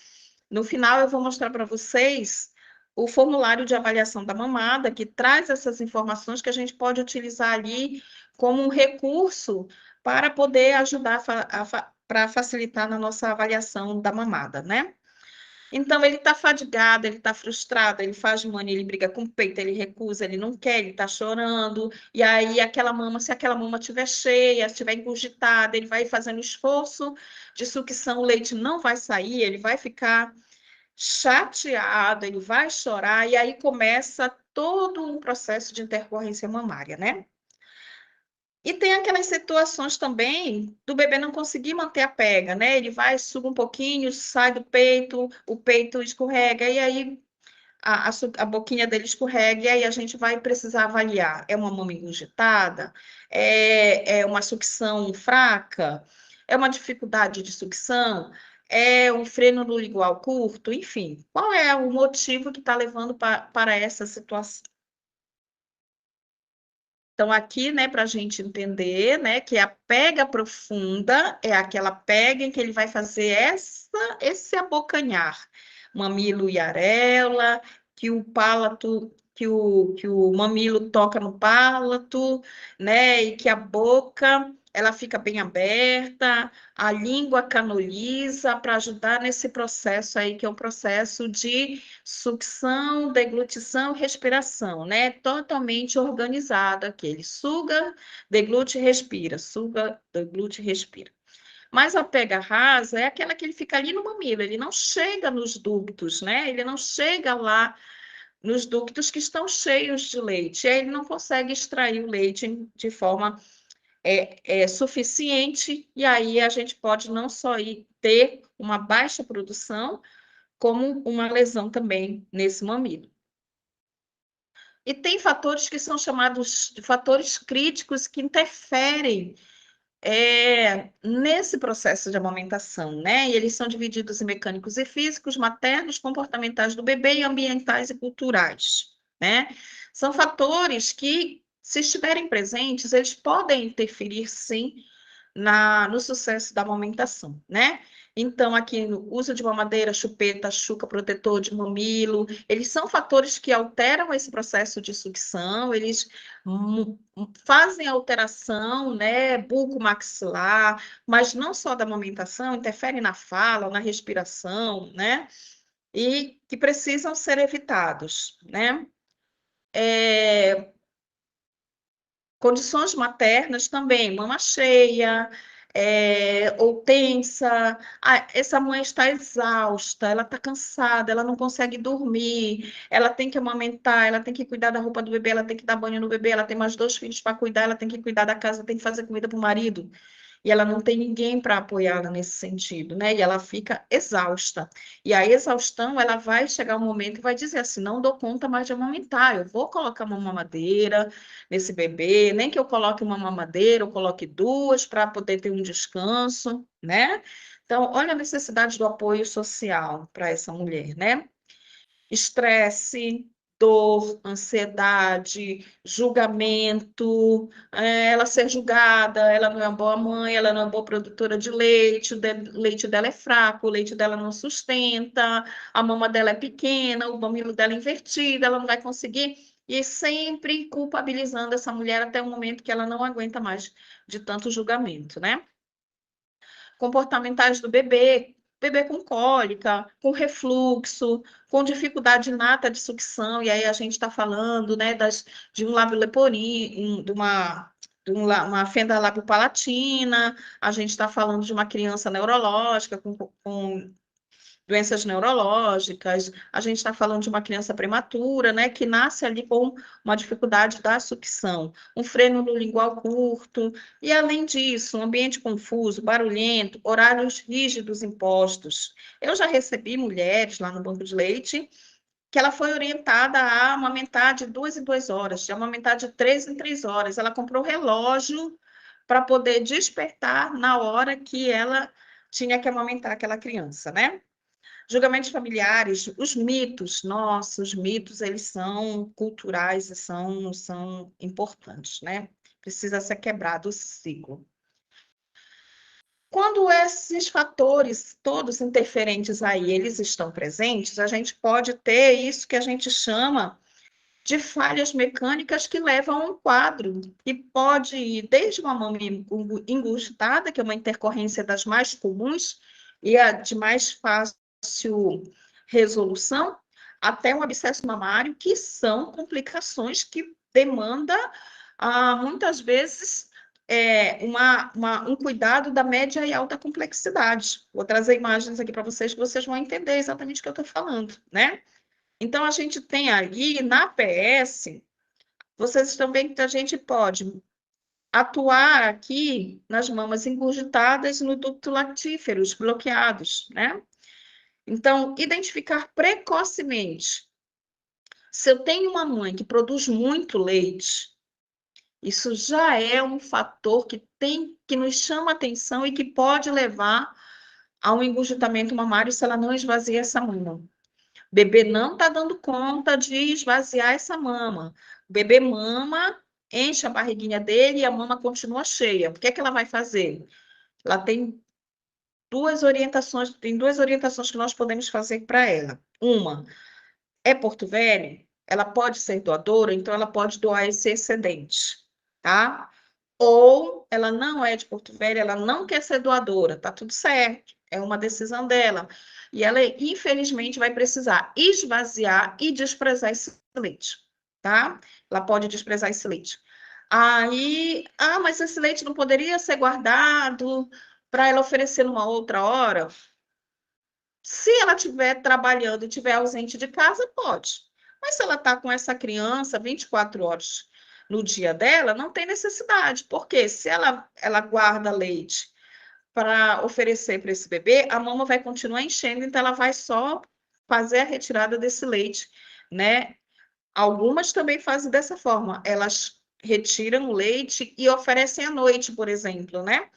No final, eu vou mostrar para vocês o formulário de avaliação da mamada, que traz essas informações que a gente pode utilizar ali como um recurso para poder ajudar para facilitar na nossa avaliação da mamada, né? Então, ele está fadigado, ele está frustrado, ele faz mania, ele briga com o peito, ele recusa, ele não quer, ele está chorando. E aí, aquela mama, se aquela mama estiver cheia, estiver engurgitada, ele vai fazendo esforço de sucção, o leite não vai sair, ele vai ficar chateado, ele vai chorar, e aí começa todo um processo de intercorrência mamária, né? E tem aquelas situações também do bebê não conseguir manter a pega, né? Ele vai, suga um pouquinho, sai do peito, o peito escorrega, e aí a boquinha dele escorrega, e aí a gente vai precisar avaliar. É uma mama engurgitada? É uma sucção fraca? É uma dificuldade de sucção? É um freno no lingual curto? Enfim, qual é o motivo que está levando para essa situação? Então, aqui, né, para a gente entender, né, que a pega profunda é aquela pega em que ele vai fazer esse abocanhar, mamilo e areola, que o palato, que o mamilo toca no palato, né, e que a boca ela fica bem aberta, a língua canaliza para ajudar nesse processo aí, que é um processo de sucção, deglutição, respiração, né? Totalmente organizado aqui. Ele suga, deglute, respira, suga, deglute, respira. Mas a pega rasa é aquela que ele fica ali no mamilo, ele não chega nos ductos, né? Ele não chega lá nos ductos que estão cheios de leite. Aí ele não consegue extrair o leite de forma suficiente, e aí a gente pode não só ter uma baixa produção, como uma lesão também nesse mamilo. E tem fatores que são chamados de fatores críticos que interferem nesse processo de amamentação, né? E eles são divididos em mecânicos e físicos, maternos, comportamentais do bebê e ambientais e culturais, né? São fatores que, se estiverem presentes, eles podem interferir, sim, no sucesso da amamentação, né? Então, aqui no uso de mamadeira, chupeta, chuca, protetor de mamilo, eles são fatores que alteram esse processo de sucção, eles fazem alteração, né, bucomaxilar, mas não só da amamentação, interferem na fala, na respiração, né? E que precisam ser evitados, né? Condições maternas também, mama cheia, ou tensa. Ah, essa mãe está exausta, ela está cansada, ela não consegue dormir, ela tem que amamentar, ela tem que cuidar da roupa do bebê, ela tem que dar banho no bebê, ela tem mais 2 filhos para cuidar, ela tem que cuidar da casa, tem que fazer comida para o marido e ela não tem ninguém para apoiá-la nesse sentido, né? E ela fica exausta. E a exaustão, ela vai chegar um momento e vai dizer assim: não dou conta mais de amamentar, eu vou colocar uma mamadeira nesse bebê, nem que eu coloque uma mamadeira, eu coloque 2 para poder ter um descanso, né? Então, olha a necessidade do apoio social para essa mulher, né? Estresse, dor, ansiedade, julgamento, ela ser julgada, ela não é uma boa mãe, ela não é uma boa produtora de leite, o leite dela é fraco, o leite dela não sustenta, a mama dela é pequena, o mamilo dela é invertido, ela não vai conseguir, e sempre culpabilizando essa mulher até o momento que ela não aguenta mais de tanto julgamento, né? Comportamentais do bebê, bebê com cólica, com refluxo, com dificuldade inata de sucção, e aí a gente está falando, né, de um lábio leporino, uma fenda lábio-palatina, a gente está falando de uma criança neurológica com doenças neurológicas, a gente está falando de uma criança prematura, né, que nasce ali com uma dificuldade da sucção, um freno no lingual curto, e além disso, um ambiente confuso, barulhento, horários rígidos impostos. Eu já recebi mulheres lá no banco de leite que ela foi orientada a amamentar de 2 em 2 horas, de amamentar de 3 em 3 horas. Ela comprou relógio para poder despertar na hora que ela tinha que amamentar aquela criança, né? Julgamentos familiares, os mitos, nossa, os mitos, eles são culturais e são importantes, né? Precisa ser quebrado esse ciclo. Quando esses fatores todos interferentes aí, eles estão presentes, a gente pode ter isso que a gente chama de falhas mecânicas que levam a um quadro, que pode ir desde uma mama engurgitada, que é uma intercorrência das mais comuns e a de mais fácil resolução, até um abscesso mamário, que são complicações que demandam, muitas vezes, um cuidado da média e alta complexidade. Vou trazer imagens aqui para vocês, que vocês vão entender exatamente o que eu estou falando, né? Então, a gente tem ali, na PS, vocês também, a gente pode atuar aqui nas mamas engurgitadas no ducto lactíferos bloqueados, né? Então, identificar precocemente. Se eu tenho uma mãe que produz muito leite, Isso já é um fator que nos chama atenção e que pode levar a um engurgitamento mamário se ela não esvazia essa mama. O bebê não está dando conta de esvaziar essa mama. O bebê mama, enche a barriguinha dele e a mama continua cheia. O que é que ela vai fazer? Ela tem duas orientações que nós podemos fazer para ela. Uma, é Porto Velho, ela pode ser doadora, então ela pode doar esse excedente, tá? Ou ela não é de Porto Velho, ela não quer ser doadora, tá tudo certo, é uma decisão dela. E ela, infelizmente, vai precisar esvaziar e desprezar esse leite, tá? Ela pode desprezar esse leite. Aí, mas esse leite não poderia ser guardado para ela oferecer numa outra hora? Se ela estiver trabalhando e estiver ausente de casa, pode. Mas se ela está com essa criança 24 horas no dia dela, não tem necessidade. Porque se ela guarda leite para oferecer para esse bebê, a mama vai continuar enchendo, então ela vai só fazer a retirada desse leite, né? Algumas também fazem dessa forma. Elas retiram o leite e oferecem à noite, por exemplo, né?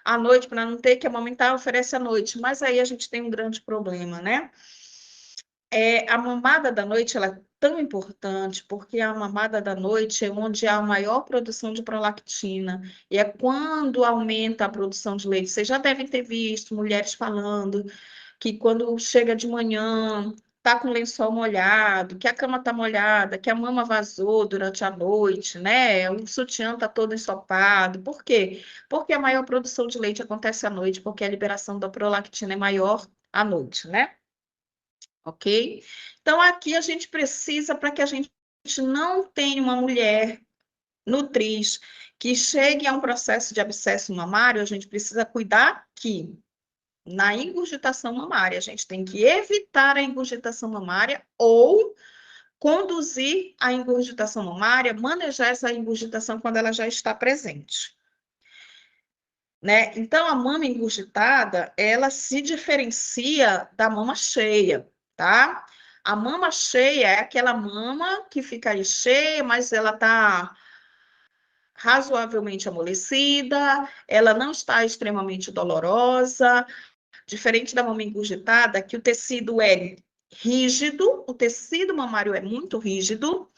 À noite, para não ter que amamentar, oferece à noite. Mas aí a gente tem um grande problema, né? A mamada da noite ela é tão importante, porque a mamada da noite é onde há a maior produção de prolactina, e é quando aumenta a produção de leite. Vocês já devem ter visto mulheres falando que quando chega de manhã, tá com o lençol molhado, que a cama tá molhada, que a mama vazou durante a noite, né? O sutiã tá todo ensopado. Por quê? Porque a maior produção de leite acontece à noite, porque a liberação da prolactina é maior à noite, né? Ok? Então, aqui a gente precisa, para que a gente não tenha uma mulher nutriz que chegue a um processo de abscesso mamário, a gente precisa cuidar que na ingurgitação mamária, a gente tem que evitar a ingurgitação mamária ou conduzir a ingurgitação mamária, manejar essa ingurgitação quando ela já está presente, né? Então, a mama ingurgitada, ela se diferencia da mama cheia, tá? A mama cheia é aquela mama que fica aí cheia, mas ela tá razoavelmente amolecida, ela não está extremamente dolorosa, diferente da mama ingurgitada, que o tecido é rígido, o tecido mamário é muito rígido,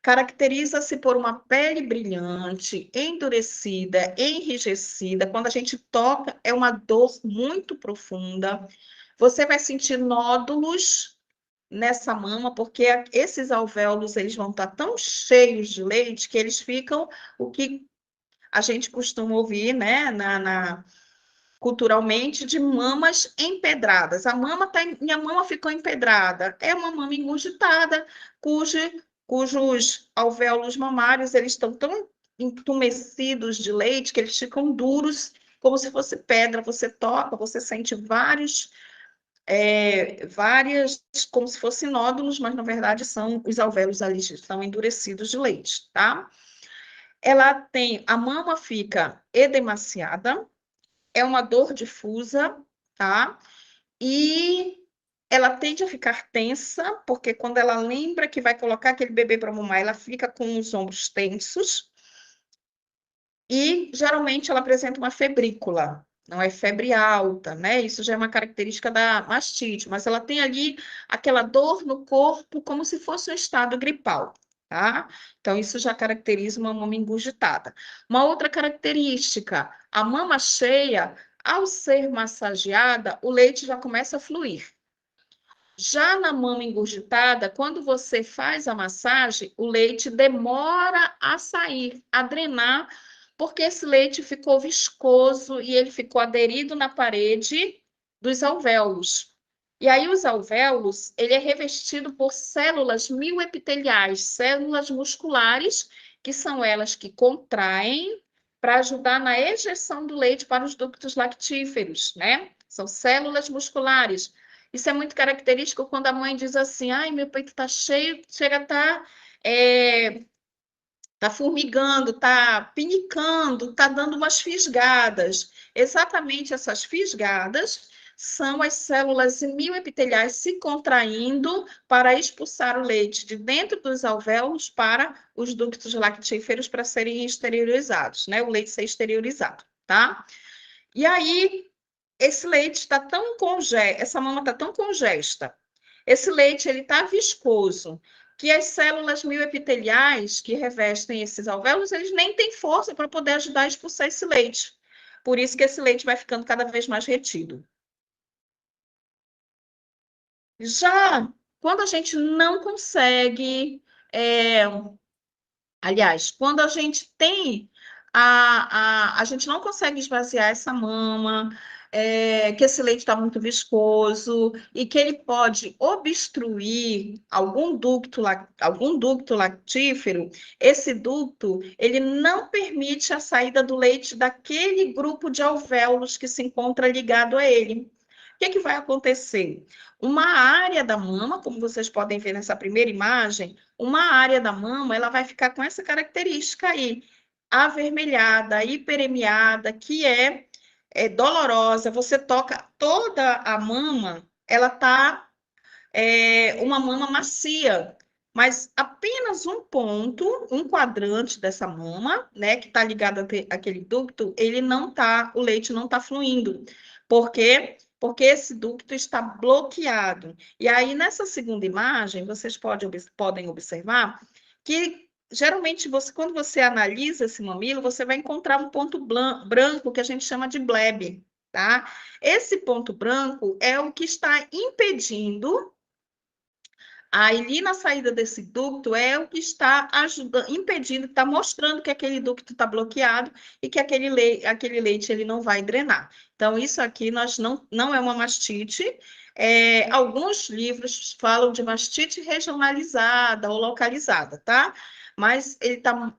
caracteriza-se por uma pele brilhante, endurecida, enrijecida. Quando a gente toca, é uma dor muito profunda. Você vai sentir nódulos nessa mama, porque esses alvéolos eles vão estar tão cheios de leite que eles ficam o que a gente costuma ouvir, né, culturalmente, de mamas empedradas. Minha mama ficou empedrada. É uma mama engurgitada, cujos alvéolos mamários eles estão tão entumecidos de leite que eles ficam duros, como se fosse pedra. Você toca, você sente várias, como se fossem nódulos, mas na verdade são os alvéolos ali estão endurecidos de leite, tá? A mama fica edemaciada, é uma dor difusa, tá? E ela tende a ficar tensa, porque quando ela lembra que vai colocar aquele bebê para mamar, ela fica com os ombros tensos. E geralmente ela apresenta uma febrícula, não é febre alta, né? Isso já é uma característica da mastite, mas ela tem ali aquela dor no corpo como se fosse um estado gripal, tá? Então isso já caracteriza uma mama engurgitada. Uma outra característica, a mama cheia, ao ser massageada, o leite já começa a fluir. Já na mama engurgitada, quando você faz a massagem, o leite demora a sair, a drenar, porque esse leite ficou viscoso e ele ficou aderido na parede dos alvéolos. E aí os alvéolos, ele é revestido por células mioepiteliais, células musculares, que são elas que contraem para ajudar na ejeção do leite para os ductos lactíferos, né? São células musculares. Isso é muito característico quando a mãe diz assim, ai, meu peito está cheio, chega a estar tá formigando, tá pinicando, tá dando umas fisgadas. Exatamente essas fisgadas são as células mioepiteliais se contraindo para expulsar o leite de dentro dos alvéolos para os ductos lactíferos para serem exteriorizados, né? O leite ser exteriorizado, tá? E aí, esse leite está tão essa mama está tão congesta, esse leite ele está viscoso, que as células mioepiteliais que revestem esses alvéolos, eles nem têm força para poder ajudar a expulsar esse leite. Por isso que esse leite vai ficando cada vez mais retido. Já quando a gente não consegue, aliás, quando a gente tem a gente não consegue esvaziar essa mama, que esse leite está muito viscoso e que ele pode obstruir algum ducto lactífero, esse ducto ele não permite a saída do leite daquele grupo de alvéolos que se encontra ligado a ele. O que vai acontecer? Uma área da mama, como vocês podem ver nessa primeira imagem, uma área da mama, ela vai ficar com essa característica aí, avermelhada, hiperemiada, que é dolorosa. Você toca toda a mama, ela tá uma mama macia, mas apenas um ponto, um quadrante dessa mama, né, que está ligado àquele ducto, ele não tá, o leite não está fluindo. Por quê? Porque esse ducto está bloqueado. E aí, nessa segunda imagem, vocês podem observar que, geralmente, quando você analisa esse mamilo, você vai encontrar um ponto branco que a gente chama de bleb, tá? Esse ponto branco é o que está impedindo. Ali na saída desse ducto é o que está ajudando, impedindo, está mostrando que aquele ducto está bloqueado e que aquele leite ele não vai drenar. Então, isso aqui não é uma mastite. Alguns livros falam de mastite regionalizada ou localizada, tá? Mas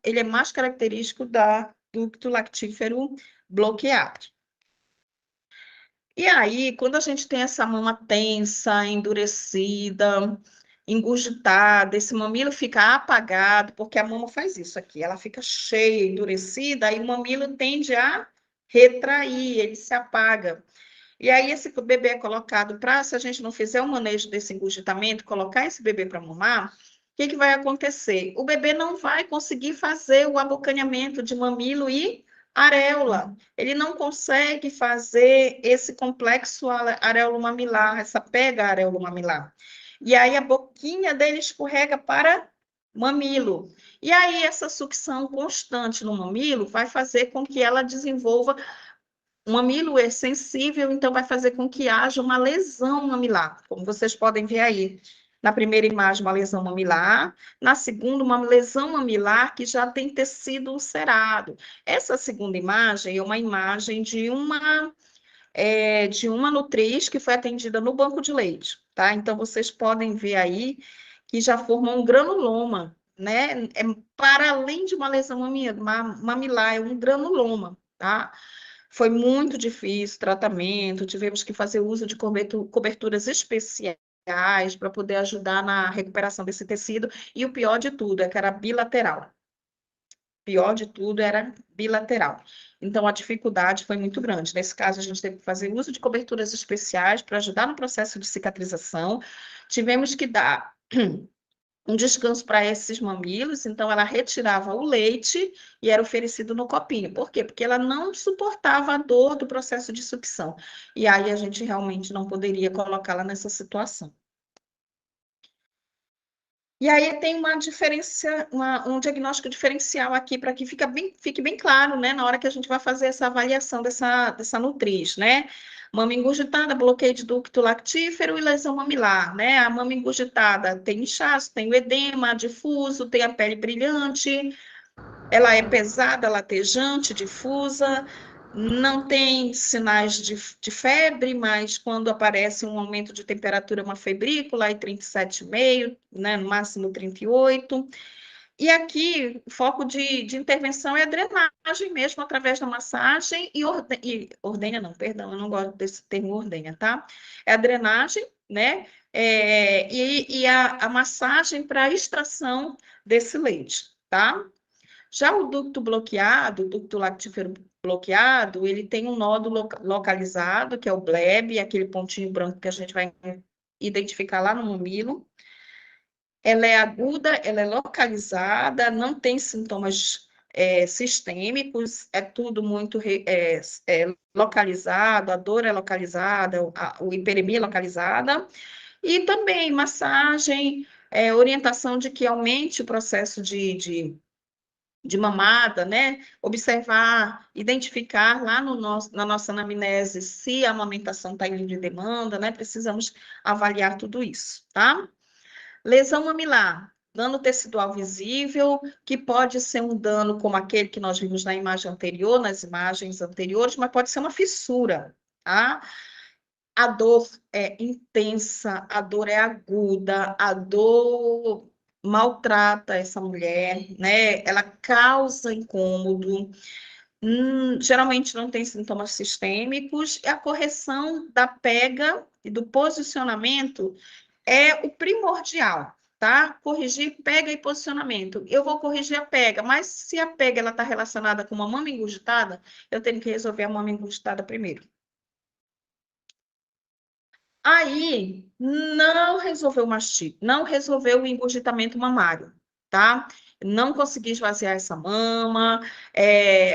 ele é mais característico da ducto lactífero bloqueado. E aí, quando a gente tem essa mama tensa, endurecida, engurgitada, esse mamilo fica apagado, porque a mama faz isso aqui, ela fica cheia, endurecida, aí o mamilo tende a retrair, ele se apaga. E aí esse bebê é colocado para, se a gente não fizer o manejo desse engurgitamento, colocar esse bebê para mamar, o que vai acontecer? O bebê não vai conseguir fazer o abocanhamento de mamilo e areola. Ele não consegue fazer esse complexo areolo-mamilar, essa pega areolo-mamilar. E aí a boquinha dele escorrega para mamilo. E aí essa sucção constante no mamilo vai fazer com que ela desenvolva. O mamilo é sensível, então vai fazer com que haja uma lesão mamilar, como vocês podem ver aí. Na primeira imagem, uma lesão mamilar. Na segunda, uma lesão mamilar que já tem tecido ulcerado. Essa segunda imagem é uma imagem de uma nutriz que foi atendida no banco de leite, tá? Então, vocês podem ver aí que já formou um granuloma, né? Para além de uma lesão mamilar, é um granuloma, tá? Foi muito difícil o tratamento, tivemos que fazer uso de coberturas especiais para poder ajudar na recuperação desse tecido, e o pior de tudo é que era bilateral. O pior de tudo era bilateral. Então, a dificuldade foi muito grande. Nesse caso, a gente teve que fazer uso de coberturas especiais para ajudar no processo de cicatrização. Tivemos que dar um descanso para esses mamilos, então ela retirava o leite e era oferecido no copinho. Por quê? Porque ela não suportava a dor do processo de sucção. E aí a gente realmente não poderia colocá-la nessa situação. E aí tem uma diferença, um diagnóstico diferencial aqui para que fique bem claro, né, na hora que a gente vai fazer essa avaliação dessa nutriz, né? Mama engurgitada, bloqueio de ducto lactífero e lesão mamilar, né? A mama engurgitada tem inchaço, tem o edema difuso, tem a pele brilhante, ela é pesada, latejante, difusa, não tem sinais de febre, mas quando aparece um aumento de temperatura, uma febrícula, aí 37,5, né, no máximo 38. E aqui, o foco de intervenção é a drenagem mesmo, através da massagem e ordenha não, perdão, eu não gosto desse termo ordenha, tá? É a drenagem, né? E a massagem para a extração desse leite, tá? Já o ducto bloqueado, o ducto lactífero bloqueado, ele tem um nódulo localizado, que é o bleb, aquele pontinho branco que a gente vai identificar lá no mamilo. Ela é aguda, ela é localizada, não tem sintomas sistêmicos, é tudo muito localizado, a dor é localizada, o hiperemia é localizada, e também massagem, orientação de que aumente o processo de mamada, né? Observar, identificar lá no na nossa anamnese se a amamentação está indo de demanda, né? Precisamos avaliar tudo isso, tá? Lesão mamilar, dano tecidual visível, que pode ser um dano como aquele que nós vimos na imagem anterior, nas imagens anteriores, mas pode ser uma fissura, tá? A dor é intensa, a dor é aguda, a dor maltrata essa mulher, né? Ela causa incômodo, geralmente não tem sintomas sistêmicos, e a correção da pega e do posicionamento é o primordial, tá? Corrigir pega e posicionamento. Eu vou corrigir a pega, mas se a pega ela está relacionada com uma mama engurgitada, eu tenho que resolver a mama engurgitada primeiro. Aí, não resolveu o mastite, não resolveu o engurgitamento mamário, tá? Não consegui esvaziar essa mama,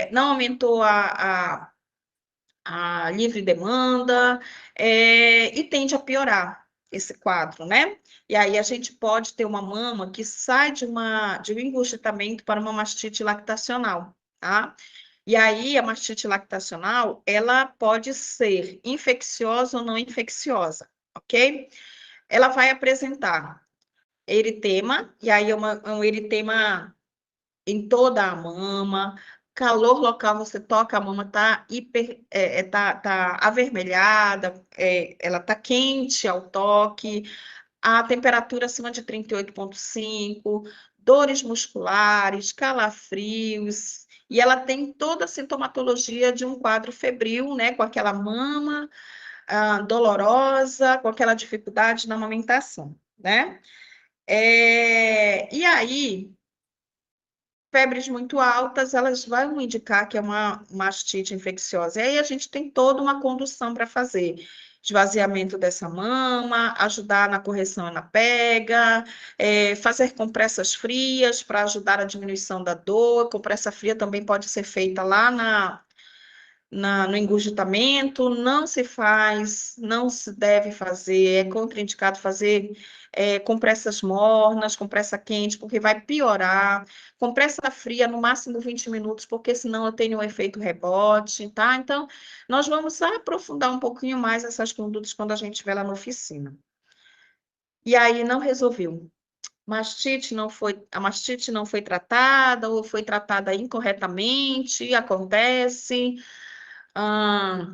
não aumentou a livre demanda, e tende a piorar esse quadro, né? E aí a gente pode ter uma mama que sai de um engurgitamento para uma mastite lactacional, tá? E aí a mastite lactacional, ela pode ser infecciosa ou não infecciosa, ok? Ela vai apresentar eritema, e aí é um eritema em toda a mama, calor local, você toca a mama, tá avermelhada, ela tá quente ao toque, a temperatura acima de 38,5, dores musculares, calafrios, e ela tem toda a sintomatologia de um quadro febril, né, com aquela mama dolorosa, com aquela dificuldade na amamentação, né? E aí, febres muito altas, elas vão indicar que é uma mastite infecciosa. E aí a gente tem toda uma condução para fazer. Esvaziamento dessa mama, ajudar na correção e na pega, fazer compressas frias para ajudar a diminuição da dor. Compressa fria também pode ser feita lá no engurgitamento, não se faz, não se deve fazer, é contraindicado fazer compressas mornas, compressa quente, porque vai piorar, compressa fria, no máximo 20 minutos, porque senão eu tenho um efeito rebote, tá? Então, nós vamos aprofundar um pouquinho mais essas condutas quando a gente estiver lá na oficina. E aí, não resolveu. A mastite não foi tratada, ou foi tratada incorretamente, acontece. Ah,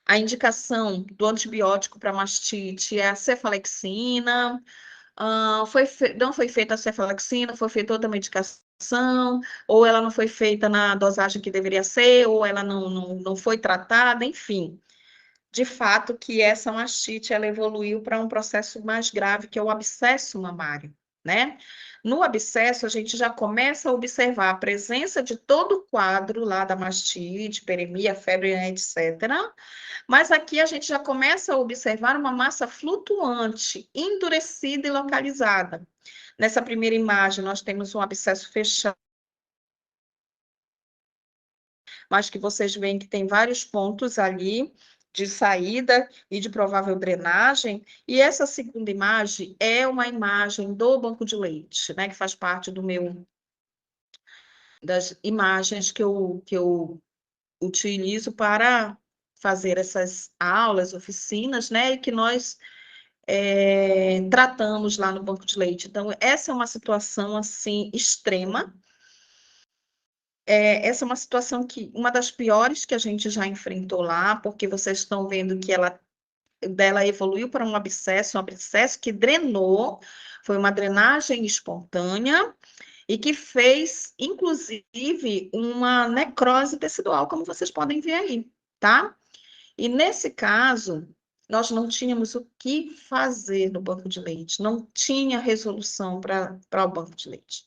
a indicação do antibiótico para mastite é a cefalexina. Não foi feita a cefalexina, foi feita outra medicação, ou ela não foi feita na dosagem que deveria ser, ou ela não foi tratada, enfim. De fato, que essa mastite ela evoluiu para um processo mais grave, que é o abscesso mamário, né? No abscesso, a gente já começa a observar a presença de todo o quadro lá da mastite, peremia, febre, etc. Mas aqui a gente já começa a observar uma massa flutuante, endurecida e localizada. Nessa primeira imagem, nós temos um abscesso fechado, mas que vocês veem que tem vários pontos ali de saída e de provável drenagem. E essa segunda imagem é uma imagem do banco de leite, né, que faz parte das imagens que eu utilizo para fazer essas aulas, oficinas, né, e que nós tratamos lá no banco de leite. Então, essa é uma situação, assim, extrema. Essa é uma situação uma das piores que a gente já enfrentou lá, porque vocês estão vendo que dela evoluiu para um abscesso que drenou, foi uma drenagem espontânea, e que fez, inclusive, uma necrose tecidual, como vocês podem ver aí, tá? E nesse caso, nós não tínhamos o que fazer no banco de leite, não tinha resolução para o banco de leite.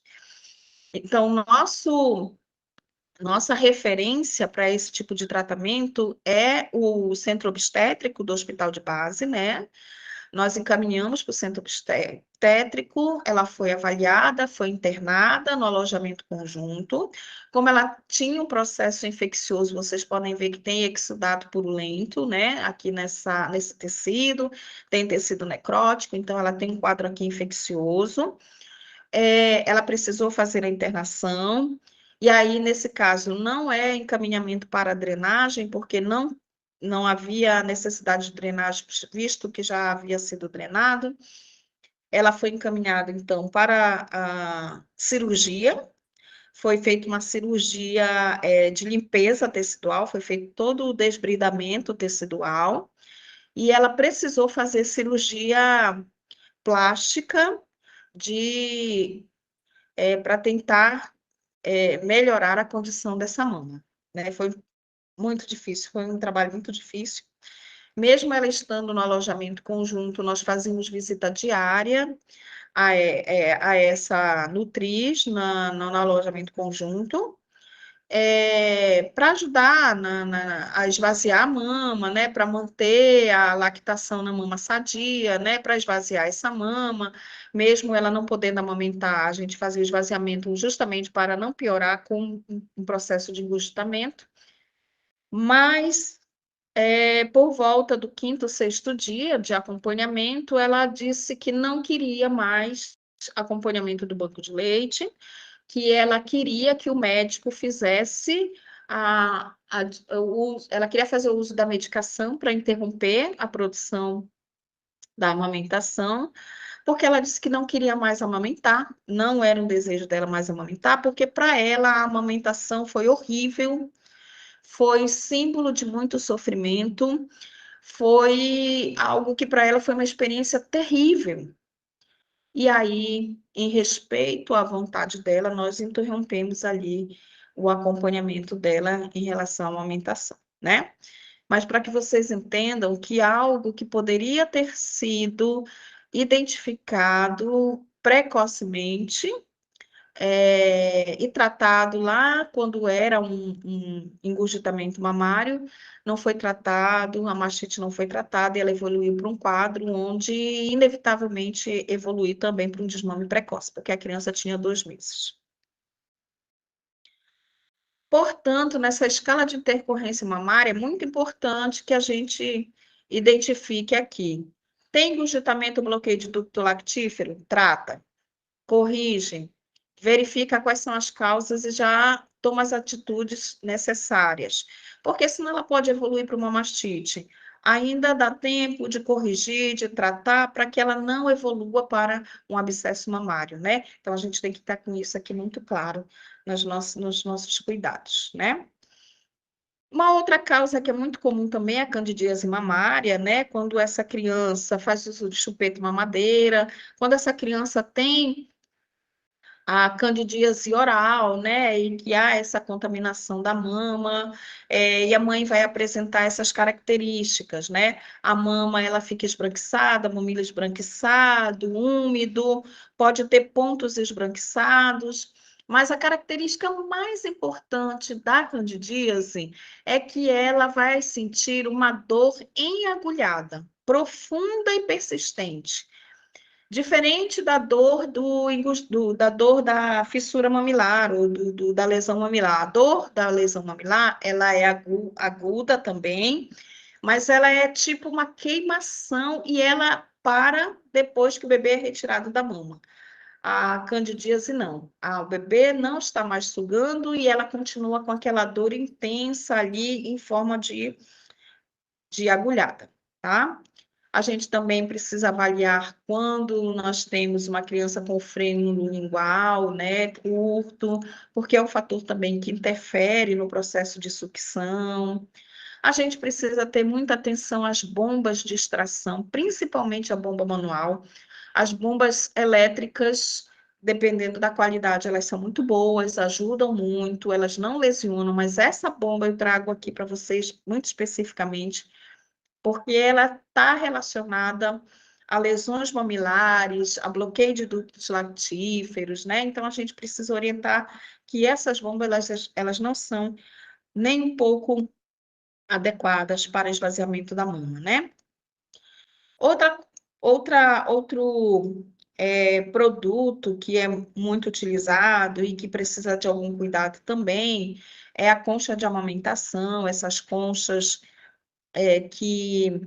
Então, Nossa referência para esse tipo de tratamento é o centro obstétrico do hospital de base, né? Nós encaminhamos para o centro obstétrico, ela foi avaliada, foi internada no alojamento conjunto. Como ela tinha um processo infeccioso, vocês podem ver que tem exudato purulento, né? Aqui nesse tecido, tem tecido necrótico, então ela tem um quadro aqui infeccioso. Ela precisou fazer a internação, e aí, nesse caso, não é encaminhamento para drenagem, porque não havia necessidade de drenagem, visto que já havia sido drenado. Ela foi encaminhada, então, para a cirurgia. Foi feita uma cirurgia, de limpeza tecidual, foi feito todo o desbridamento tecidual, e ela precisou fazer cirurgia plástica de para tentar melhorar a condição dessa mama, né? Foi muito difícil, foi um trabalho muito difícil. Mesmo ela estando no alojamento conjunto, nós fazíamos visita diária a essa nutriz no alojamento conjunto, para ajudar a esvaziar a mama, né, para manter a lactação na mama sadia, né, para esvaziar essa mama, mesmo ela não podendo amamentar, a gente fazia o esvaziamento justamente para não piorar com um processo de engurgitamento, mas por volta do quinto, sexto dia de acompanhamento, ela disse que não queria mais acompanhamento do banco de leite, que ela queria que o médico fizesse ela queria fazer o uso da medicação para interromper a produção da amamentação, porque ela disse que não queria mais amamentar, não era um desejo dela mais amamentar, porque para ela a amamentação foi horrível, foi símbolo de muito sofrimento, foi algo que para ela foi uma experiência terrível. E aí, em respeito à vontade dela, nós interrompemos ali o acompanhamento dela em relação à amamentação, né? Mas para que vocês entendam que algo que poderia ter sido identificado precocemente e tratado lá quando era um engurgitamento mamário, não foi tratado, a mastite não foi tratada e ela evoluiu para um quadro onde, inevitavelmente, evoluiu também para um desmame precoce, porque a criança tinha 2 meses. Portanto, nessa escala de intercorrência mamária, é muito importante que a gente identifique aqui. Tem engurgitamento, bloqueio de ducto lactífero? Trata. Corrige, verifica quais são as causas e já toma as atitudes necessárias. Porque senão ela pode evoluir para uma mastite. Ainda dá tempo de corrigir, de tratar, para que ela não evolua para um abscesso mamário, né? Então, a gente tem que estar com isso aqui muito claro nos nossos cuidados, né? Uma outra causa que é muito comum também é a candidíase mamária, né? Quando essa criança faz uso de chupeta mamadeira, quando essa criança tem a candidíase oral, né, e que há essa contaminação da mama, e a mãe vai apresentar essas características, né? A mama, ela fica esbranquiçada, mamilo esbranquiçado, úmido, pode ter pontos esbranquiçados, mas a característica mais importante da candidíase é que ela vai sentir uma dor enagulhada, profunda e persistente. Diferente da dor da dor da fissura mamilar ou da lesão mamilar. A dor da lesão mamilar, ela é aguda também, mas ela é tipo uma queimação e ela para depois que o bebê é retirado da mama. A candidíase não. O bebê não está mais sugando e ela continua com aquela dor intensa ali em forma de agulhada, tá? A gente também precisa avaliar quando nós temos uma criança com freio lingual, né, curto, porque é um fator também que interfere no processo de sucção. A gente precisa ter muita atenção às bombas de extração, principalmente a bomba manual. As bombas elétricas, dependendo da qualidade, elas são muito boas, ajudam muito, elas não lesionam, mas essa bomba eu trago aqui para vocês muito especificamente porque ela está relacionada a lesões mamilares, a bloqueio de dutos lactíferos, né? Então, a gente precisa orientar que essas bombas, elas não são nem um pouco adequadas para esvaziamento da mama, né? Outra, outro produto que é muito utilizado e que precisa de algum cuidado também é a concha de amamentação, essas conchas que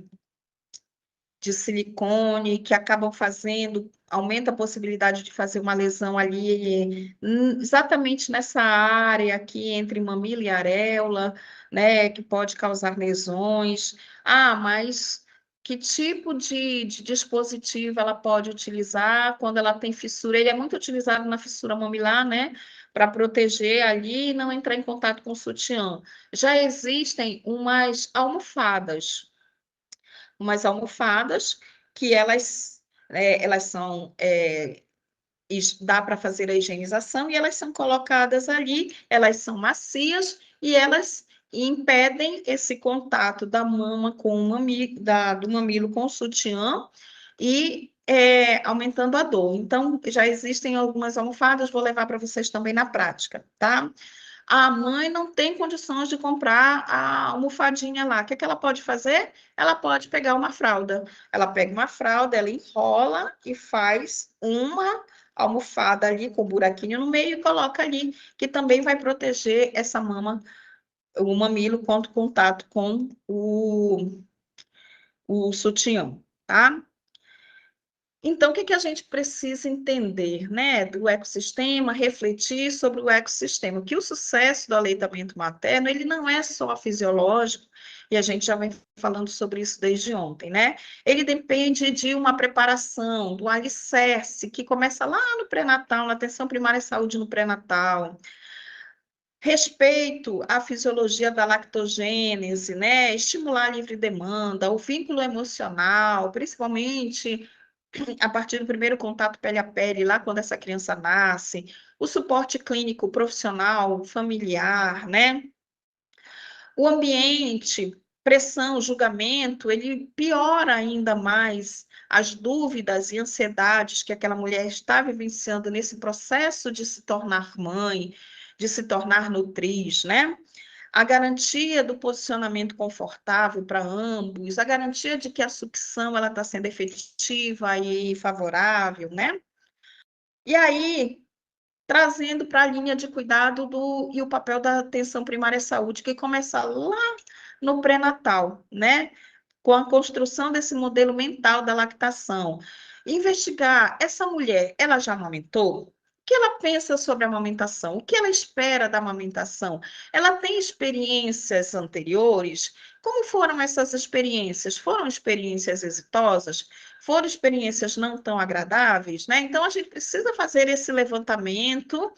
de silicone, que acabam fazendo, aumenta a possibilidade de fazer uma lesão ali, exatamente nessa área aqui entre mamilo e areola, né, que pode causar lesões. Ah, mas que tipo de dispositivo ela pode utilizar quando ela tem fissura? Ele é muito utilizado na fissura mamilar, né, para proteger ali e não entrar em contato com o sutiã. Já existem umas almofadas que elas são, dá para fazer a higienização e elas são colocadas ali, elas são macias e elas impedem esse contato da mama com o mamilo, do mamilo com o sutiã e aumentando a dor. Então, já existem algumas almofadas, vou levar para vocês também na prática, tá? A mãe não tem condições de comprar a almofadinha lá. O que é que ela pode fazer? Ela pode pegar uma fralda. Ela pega uma fralda, ela enrola e faz uma almofada ali com um buraquinho no meio e coloca ali, que também vai proteger essa mama, o mamilo, contra o contato com o sutiã, tá? Então, o que que a gente precisa entender, né, do ecossistema, refletir sobre o ecossistema? Que o sucesso do aleitamento materno, ele não é só fisiológico, e a gente já vem falando sobre isso desde ontem, né? Ele depende de uma preparação, do alicerce, que começa lá no pré-natal, na atenção primária à saúde no pré-natal, respeito à fisiologia da lactogênese, né? Estimular a livre demanda, o vínculo emocional, principalmente a partir do primeiro contato pele a pele, lá quando essa criança nasce, o suporte clínico profissional, familiar, né? O ambiente, pressão, julgamento, ele piora ainda mais as dúvidas e ansiedades que aquela mulher está vivenciando nesse processo de se tornar mãe, de se tornar nutriz, né? A garantia do posicionamento confortável para ambos, a garantia de que a sucção ela está sendo efetiva e favorável, né? E aí, trazendo para a linha de cuidado e o papel da atenção primária à saúde, que começa lá no pré-natal, né? Com a construção desse modelo mental da lactação. Investigar, essa mulher, ela já amamentou? O que ela pensa sobre a amamentação? O que ela espera da amamentação? Ela tem experiências anteriores? Como foram essas experiências? Foram experiências exitosas? Foram experiências não tão agradáveis, né? Então, a gente precisa fazer esse levantamento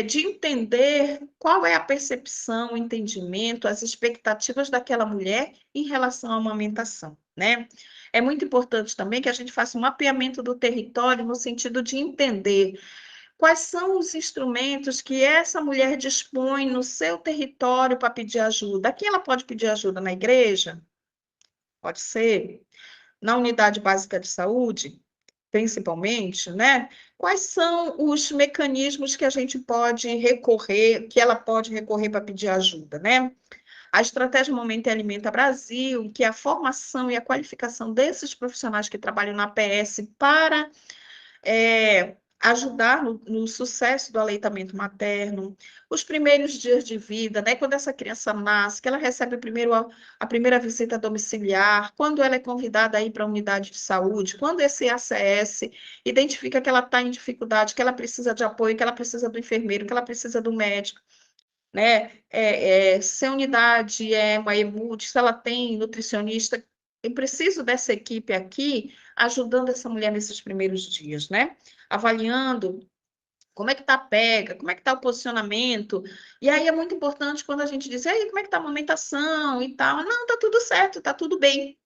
de entender qual é a percepção, o entendimento, as expectativas daquela mulher em relação à amamentação, né? É muito importante também que a gente faça um mapeamento do território no sentido de entender quais são os instrumentos que essa mulher dispõe no seu território para pedir ajuda. Aqui ela pode pedir ajuda na igreja? Pode ser. Na unidade básica de saúde? Principalmente, né? Quais são os mecanismos que a gente pode recorrer, que ela pode recorrer para pedir ajuda, né? A estratégia Momento e Alimenta Brasil, que é a formação e a qualificação desses profissionais que trabalham na PS para ajudar no sucesso do aleitamento materno, os primeiros dias de vida, né? Quando essa criança nasce, que ela recebe a primeira visita domiciliar, quando ela é convidada a ir para a unidade de saúde, quando esse ACS identifica que ela está em dificuldade, que ela precisa de apoio, que ela precisa do enfermeiro, que ela precisa do médico, né? Se a unidade é uma EMUD, se ela tem nutricionista, eu preciso dessa equipe aqui ajudando essa mulher nesses primeiros dias, né? Avaliando como é que está a pega, como é que está o posicionamento. E aí é muito importante quando a gente diz, e aí, como é que está a amamentação e tal? Não, tá tudo certo, tá tudo bem.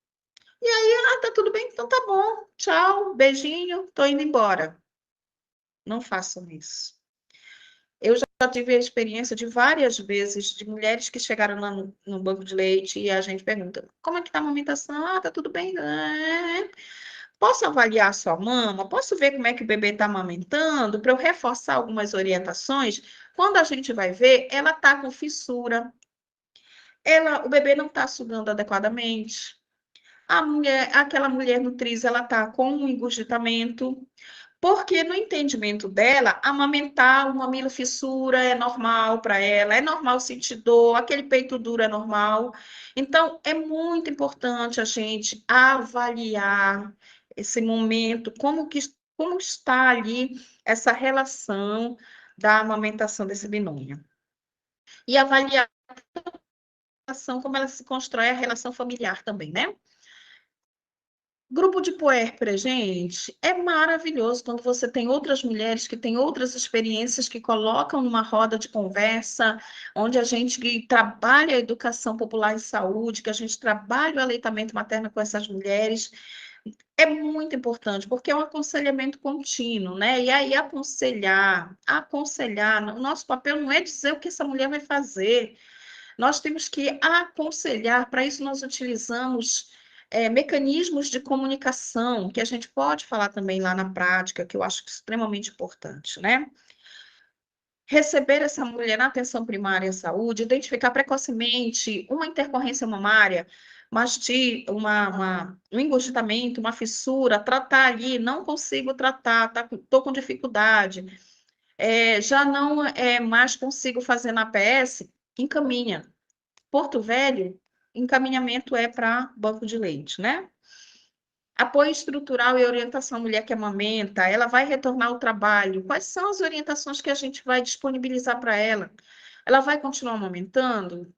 E aí, tá tudo bem, então tá bom. Tchau, beijinho, tô indo embora. Não façam isso. Eu já tive a experiência de várias vezes de mulheres que chegaram lá no banco de leite e a gente pergunta, como é que está a amamentação? Ah, tá tudo bem. Posso avaliar a sua mama? Posso ver como é que o bebê está amamentando para eu reforçar algumas orientações? Quando a gente vai ver, ela está com fissura, o bebê não está sugando adequadamente. Aquela mulher nutriz, ela está com um engurgitamento, porque no entendimento dela, amamentar o mamilo fissura é normal para ela, é normal sentir dor, aquele peito duro é normal. Então, é muito importante a gente avaliar esse momento, como está ali essa relação da amamentação desse binômio. E avaliar a relação, como ela se constrói a relação familiar também, né? Grupo de puérpera, gente, é maravilhoso quando você tem outras mulheres que têm outras experiências que colocam numa roda de conversa, onde a gente que trabalha a educação popular em saúde, que a gente trabalha o aleitamento materno com essas mulheres. É muito importante, porque é um aconselhamento contínuo, né? E aí aconselhar, o nosso papel não é dizer o que essa mulher vai fazer, nós temos que aconselhar, para isso nós utilizamos mecanismos de comunicação, que a gente pode falar também lá na prática, que eu acho extremamente importante, né? Receber essa mulher na atenção primária à saúde, identificar precocemente uma intercorrência mamária, um engurgitamento, uma fissura, tratar ali, não consigo tratar, estou com dificuldade, já não mais consigo fazer na PS, encaminha. Porto Velho, encaminhamento é para banco de leite, né? Apoio estrutural e orientação à mulher que amamenta, ela vai retornar ao trabalho. Quais são as orientações que a gente vai disponibilizar para ela? Ela vai continuar amamentando?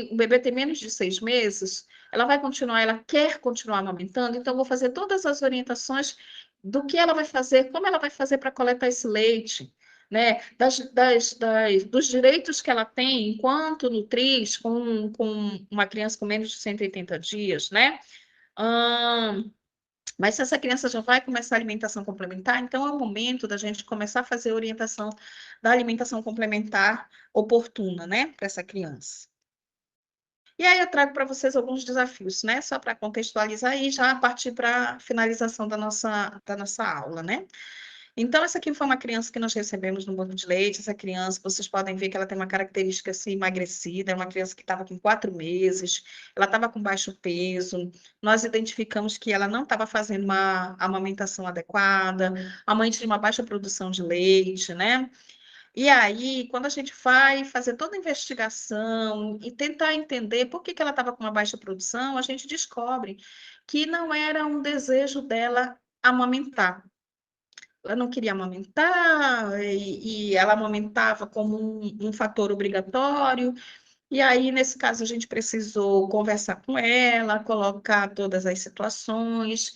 O bebê tem menos de 6 meses? Ela vai continuar, ela quer continuar amamentando? Então, vou fazer todas as orientações do que ela vai fazer, como ela vai fazer para coletar esse leite, né? Dos direitos que ela tem enquanto nutriz com uma criança com menos de 180 dias, né? Hum, mas se essa criança já vai começar a alimentação complementar, então é o momento da gente começar a fazer a orientação da alimentação complementar oportuna, né, para essa criança. E aí eu trago para vocês alguns desafios, né, só para contextualizar e já partir para a finalização da nossa aula, né? Então, essa aqui foi uma criança que nós recebemos no banco de leite. Essa criança, vocês podem ver que ela tem uma característica assim, emagrecida, é uma criança que estava com 4 meses, ela estava com baixo peso. Nós identificamos que ela não estava fazendo uma amamentação adequada, a mãe tinha uma baixa produção de leite, né? E aí, quando a gente vai fazer toda a investigação e tentar entender por que ela estava com uma baixa produção, a gente descobre que não era um desejo dela amamentar. Ela não queria amamentar, e ela amamentava como um fator obrigatório. E aí, nesse caso, a gente precisou conversar com ela, colocar todas as situações,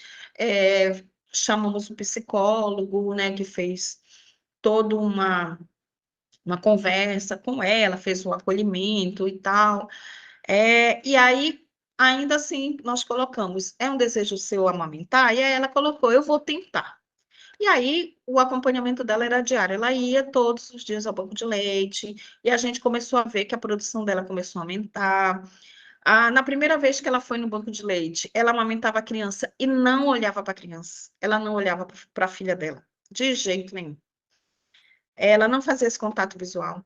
chamamos um psicólogo, né, que fez toda uma conversa com ela, fez o acolhimento e tal. E aí, ainda assim, nós colocamos, é um desejo seu amamentar? E aí ela colocou, eu vou tentar. E aí, o acompanhamento dela era diário. Ela ia todos os dias ao banco de leite, e a gente começou a ver que a produção dela começou a aumentar. Na primeira vez que ela foi no banco de leite, ela amamentava a criança e não olhava para a criança. Ela não olhava para a filha dela, de jeito nenhum. Ela não fazia esse contato visual.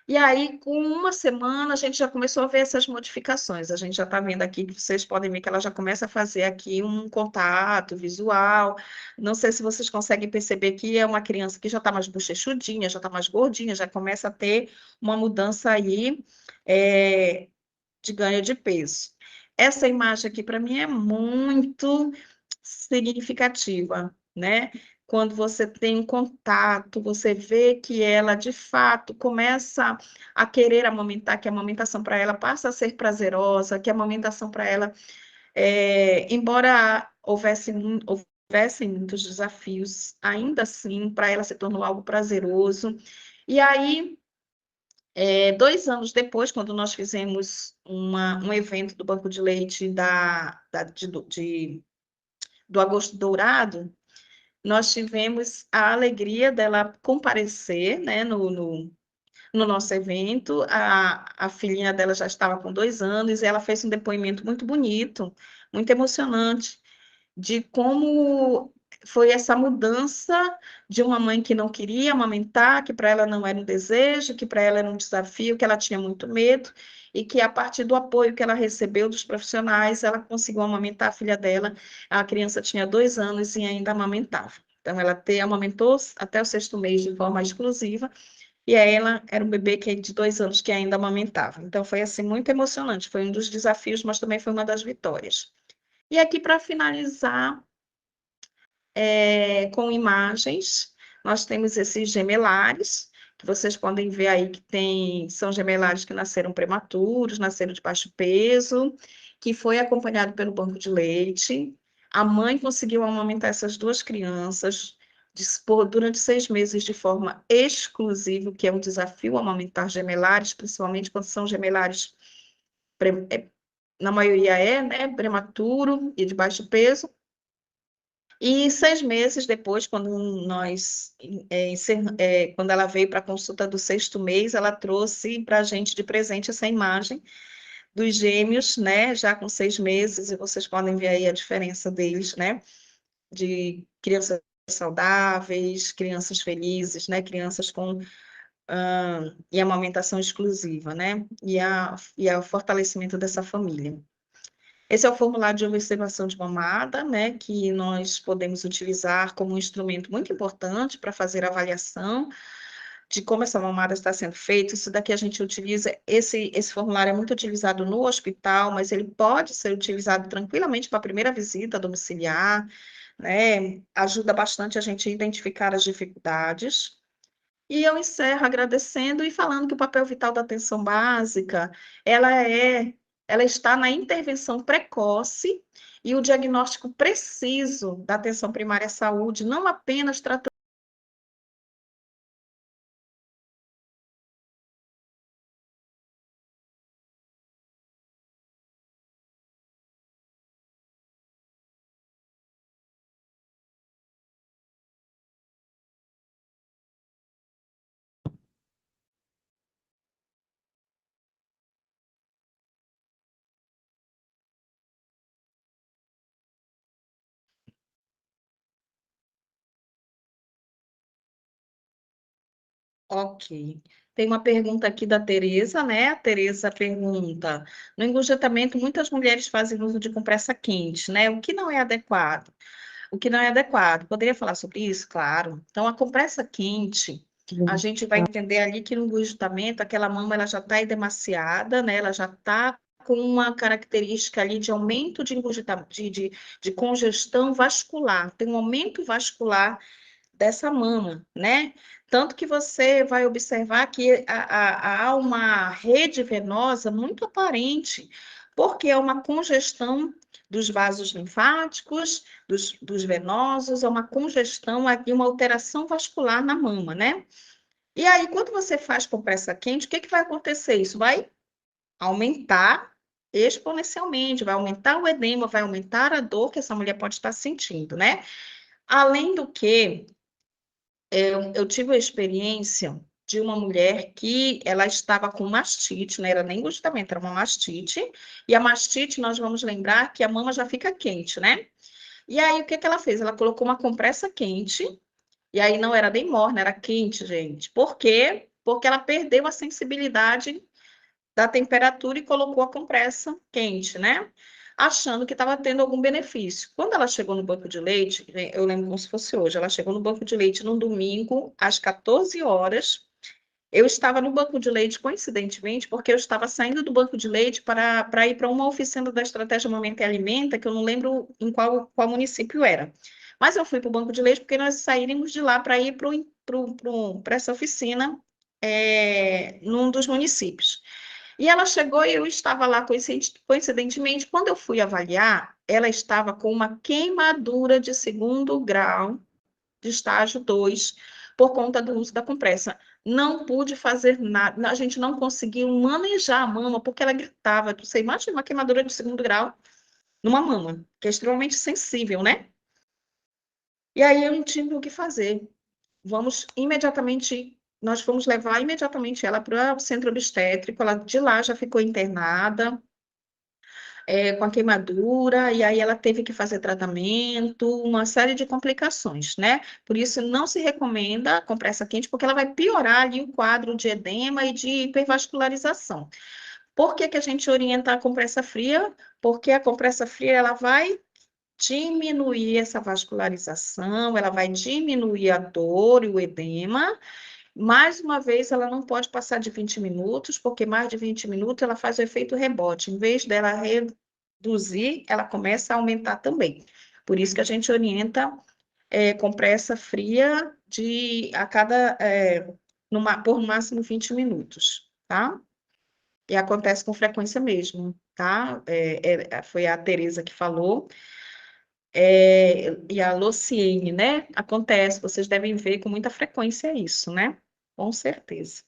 E aí, com uma semana, a gente já começou a ver essas modificações. A gente já está vendo aqui, que vocês podem ver que ela já começa a fazer aqui um contato visual. Não sei se vocês conseguem perceber que é uma criança que já está mais bochechudinha, já está mais gordinha, já começa a ter uma mudança aí, de ganho de peso. Essa imagem aqui, para mim, é muito significativa, né? Quando você tem um contato, você vê que ela, de fato, começa a querer amamentar, que a amamentação para ela passa a ser prazerosa, que a amamentação para ela, embora houvessem muitos desafios, ainda assim, para ela se tornou algo prazeroso. E aí, 2 anos depois, quando nós fizemos um evento do Banco de Leite do Agosto Dourado, nós tivemos a alegria dela comparecer, né, no nosso evento. A filhinha dela já estava com 2 anos e ela fez um depoimento muito bonito, muito emocionante, de como foi essa mudança de uma mãe que não queria amamentar, que para ela não era um desejo, que para ela era um desafio, que ela tinha muito medo, e que a partir do apoio que ela recebeu dos profissionais, ela conseguiu amamentar a filha dela. A criança tinha 2 anos e ainda amamentava. Então, ela amamentou até o 6º mês de forma exclusiva, e aí ela era um bebê que de 2 anos que ainda amamentava. Então, foi assim muito emocionante. Foi um dos desafios, mas também foi uma das vitórias. E aqui, para finalizar, com imagens, nós temos esses gemelares, que vocês podem ver aí que são gemelares que nasceram prematuros, nasceram de baixo peso, que foi acompanhado pelo banco de leite. A mãe conseguiu amamentar essas 2 crianças durante 6 meses de forma exclusiva, que é um desafio amamentar gemelares, principalmente quando são gemelares, na maioria né, prematuro e de baixo peso. E 6 meses depois, quando ela veio para a consulta do 6º mês, ela trouxe para a gente de presente essa imagem dos gêmeos, né, já com 6 meses, e vocês podem ver aí a diferença deles, né, de crianças saudáveis, crianças felizes, né, crianças com e amamentação exclusiva, né, e o fortalecimento dessa família. Esse é o formulário de observação de mamada, né, que nós podemos utilizar como um instrumento muito importante para fazer a avaliação de como essa mamada está sendo feita. Isso daqui a gente utiliza, esse formulário é muito utilizado no hospital, mas ele pode ser utilizado tranquilamente para a primeira visita domiciliar, né, ajuda bastante a gente a identificar as dificuldades. E eu encerro agradecendo e falando que o papel vital da atenção básica, ela está na intervenção precoce e o diagnóstico preciso da atenção primária à saúde, não apenas tratando. Ok. Tem uma pergunta aqui da Tereza, né? A Tereza pergunta: no engurgitamento, muitas mulheres fazem uso de compressa quente, né? O que não é adequado? O que não é adequado. Poderia falar sobre isso? Claro. Então, a compressa quente, a gente vai entender ali que no engurgitamento, aquela mama ela já está edemaciada, né? Ela já está com uma característica ali de aumento de engurgitamento, de congestão vascular. Tem um aumento vascular dessa mama, né? Tanto que você vai observar que há uma rede venosa muito aparente, porque é uma congestão dos vasos linfáticos, dos venosos, é uma congestão aqui, uma alteração vascular na mama, né? E aí, quando você faz compressa quente, o que que vai acontecer? Isso vai aumentar exponencialmente, vai aumentar o edema, vai aumentar a dor que essa mulher pode estar sentindo, né? Além do que, eu tive a experiência de uma mulher que ela estava com mastite, não era nem engurgitamento, era uma mastite, e a mastite, nós vamos lembrar que a mama já fica quente, né? E aí, o que que ela fez? Ela colocou uma compressa quente, e aí não era nem morna, era quente, gente. Por quê? Porque ela perdeu a sensibilidade da temperatura e colocou a compressa quente, né? Achando que estava tendo algum benefício. Quando ela chegou no banco de leite, eu lembro como se fosse hoje, ela chegou no banco de leite num domingo, às 14 horas. Eu estava no banco de leite, coincidentemente, porque eu estava saindo do banco de leite para ir para uma oficina da Estratégia Mamãe e Alimenta, que eu não lembro em qual município era. Mas eu fui para o banco de leite porque nós saímos de lá para ir para essa oficina, num dos municípios. E ela chegou e eu estava lá, coincidentemente, quando eu fui avaliar, ela estava com uma queimadura de 2º grau, de estágio 2, por conta do uso da compressa. Não pude fazer nada, a gente não conseguiu manejar a mama, porque ela gritava. Você imagina uma queimadura de 2º grau numa mama, que é extremamente sensível, né? E aí eu não tive o que fazer. Vamos imediatamente nós fomos levar imediatamente ela para o centro obstétrico, ela de lá já ficou internada, com a queimadura, e aí ela teve que fazer tratamento, uma série de complicações, né? Por isso não se recomenda compressa quente, porque ela vai piorar ali o quadro de edema e de hipervascularização. Por que que a gente orienta a compressa fria? Porque a compressa fria ela vai diminuir essa vascularização, ela vai diminuir a dor e o edema. Mais uma vez, ela não pode passar de 20 minutos, porque mais de 20 minutos ela faz o efeito rebote. Em vez dela reduzir, ela começa a aumentar também. Por isso que a gente orienta compressa fria a cada, por no máximo 20 minutos, tá? E acontece com frequência mesmo, tá? Foi a Tereza que falou. E a Lociene, né? Acontece, vocês devem ver com muita frequência isso, né? Com certeza.